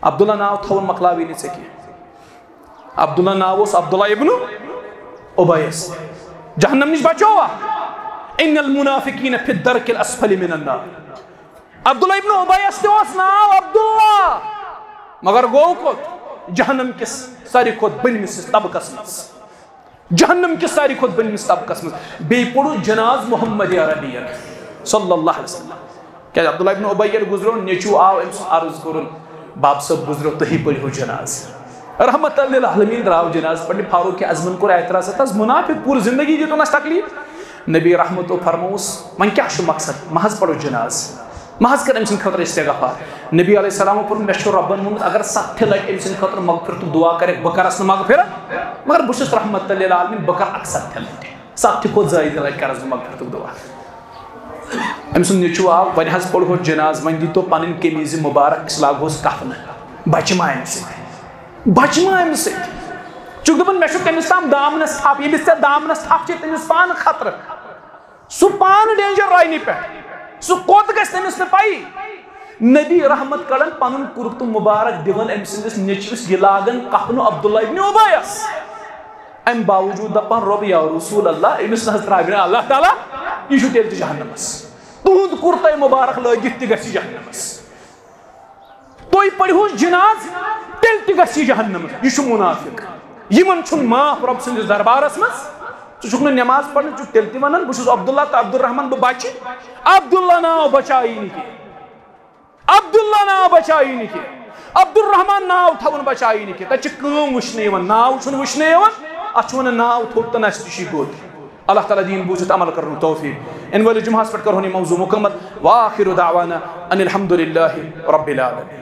عبداللہ ناو تھاوُن مکلاوی نہٕ ژےٚ کینٛہہ عبداللہ ناو اوس عبداللہ ابن اُبیس جہنم نِش بچووا ان المنافقین فی الدرک الاسفل من النار عبداللہ ابن اُبیس تہِ اوس ناو عبداللہ مگر گوٚو کوٚت جہنم کِس ساروی کھۄتہٕ بٔنمِس طبقس منٛز جہنم کِس ساروی کھۄتہٕ بٔنمِس طبقس منٛز بیٚیہِ پوٚرُس جناز محمد عربیَن صلی اللہ علیہ وسلم کیٛازِ عبداللہ ابن اُبی ییٚلہِ گُزریو نیٚچوٗ آو أمۍ سُنٛد عرض کوٚرُن باب صٲب گُزریو تُہی پٔرِو جناز رحمت للعالمین درٛاو جناز پرنہِ فاروق اعظمن کوٚر اعتراض تس منافق پوٗرٕ زندگی دِتُن اَسہِ تکلیٖف نبی رحمتو فرمووُس وۄنۍ کیٛاہ چھُ مقصد محض پرو جناز محض کر أمۍ سٕنٛدِ خٲطرٕ استغفار نبی علیہ السلامو پوٚر مےٚ چھُ رۄبن ووٚنمُت اگر 70 لٹہِ أمۍ سٕنٛدِ خٲطرٕ مغفرتُک دعا کرکھ بہٕ کرس نہٕ مغفرت مگر بہٕ چھُس رحمت للعالمین بہٕ کرٕ 70 لٹہِ 70 کھۄتہٕ زٲیدٕ لٹہِ کرس بہٕ مغفرتُک دعا أمۍ سُنٛد نیٚچوٗ آو وۄنۍ حظ پوٚرہوس جناز وۄنۍ دیٖتو پنٕنۍ قمیٖضہِ مُبارک أسۍ لاگہوس کفنہٕ بچہِ ما اَمہِ سۭتۍ چھُکھ دپان مےٚ چھُ تٔمِس تام دامنس تھپھ ییٚمِس ژےٚ دامنس تھپھ چھے تٔمِس پانہٕ خطرٕ سُہ پانہٕ ڈینجر رانہِ پٮ۪ٹھ سُہ کوٚت گژھِ تٔمِس نہٕ پَیی نبی رحمت کڑان پنُن کُرتہٕ مُبارک دِوان أمۍ سٕنٛدِس نیٚچوِس یہِ لاگان کفنہٕ عبداللہ ابن اُبیَس اَمہِ باوجوٗد دپان رۄب یا رسول اللہ أمِس نہ حظ ترٛاوِ نہٕ اللہ تعالیٰ یہِ چھُ تیٚلہِ تہِ جہنمس تُہُنٛد کُرتے مُبارک لٲگِتھ تہِ گژھِ جہنمس تُہۍ پٔرۍہوٗس جناز تیٚلہِ تہِ گژھِ یہِ جہنمس یہِ چھُ مُنافِق یِمن چھُنہٕ معاف رۄب سٕنٛدِس دربارس منٛز ژٕ نماز پڑھن ژٕ تیٚلہِ تہِ ونان بہٕ چھُس عبداللہ تہٕ عبدالرحمان بہٕ بچہِ عبداللہ ناو بچایی نہٕ کینٛہہ عبداللہ ناو بچایی نہٕ کینٛہہ عبدالرحمان ناو تھاوُن بچایی نہٕ کینٛہہ تتہِ چھِ کٲم وٕچھنہٕ یِوان ناو چھُنہٕ وٕچھنہٕ یِوان اتھ چھُ ونان ناو تھوٚد تہٕ نسہِ تہِ چھُے گوٚد اللہ تعالیٰ دین بوٗزِتھ عمل کرنُک توفیق اِنہٕ وٲلِس جُمعہس پٮ۪ٹھ کرہون یہِ موضوع مکمل وآخر دعوانا ان الحمد للہ رب العالمین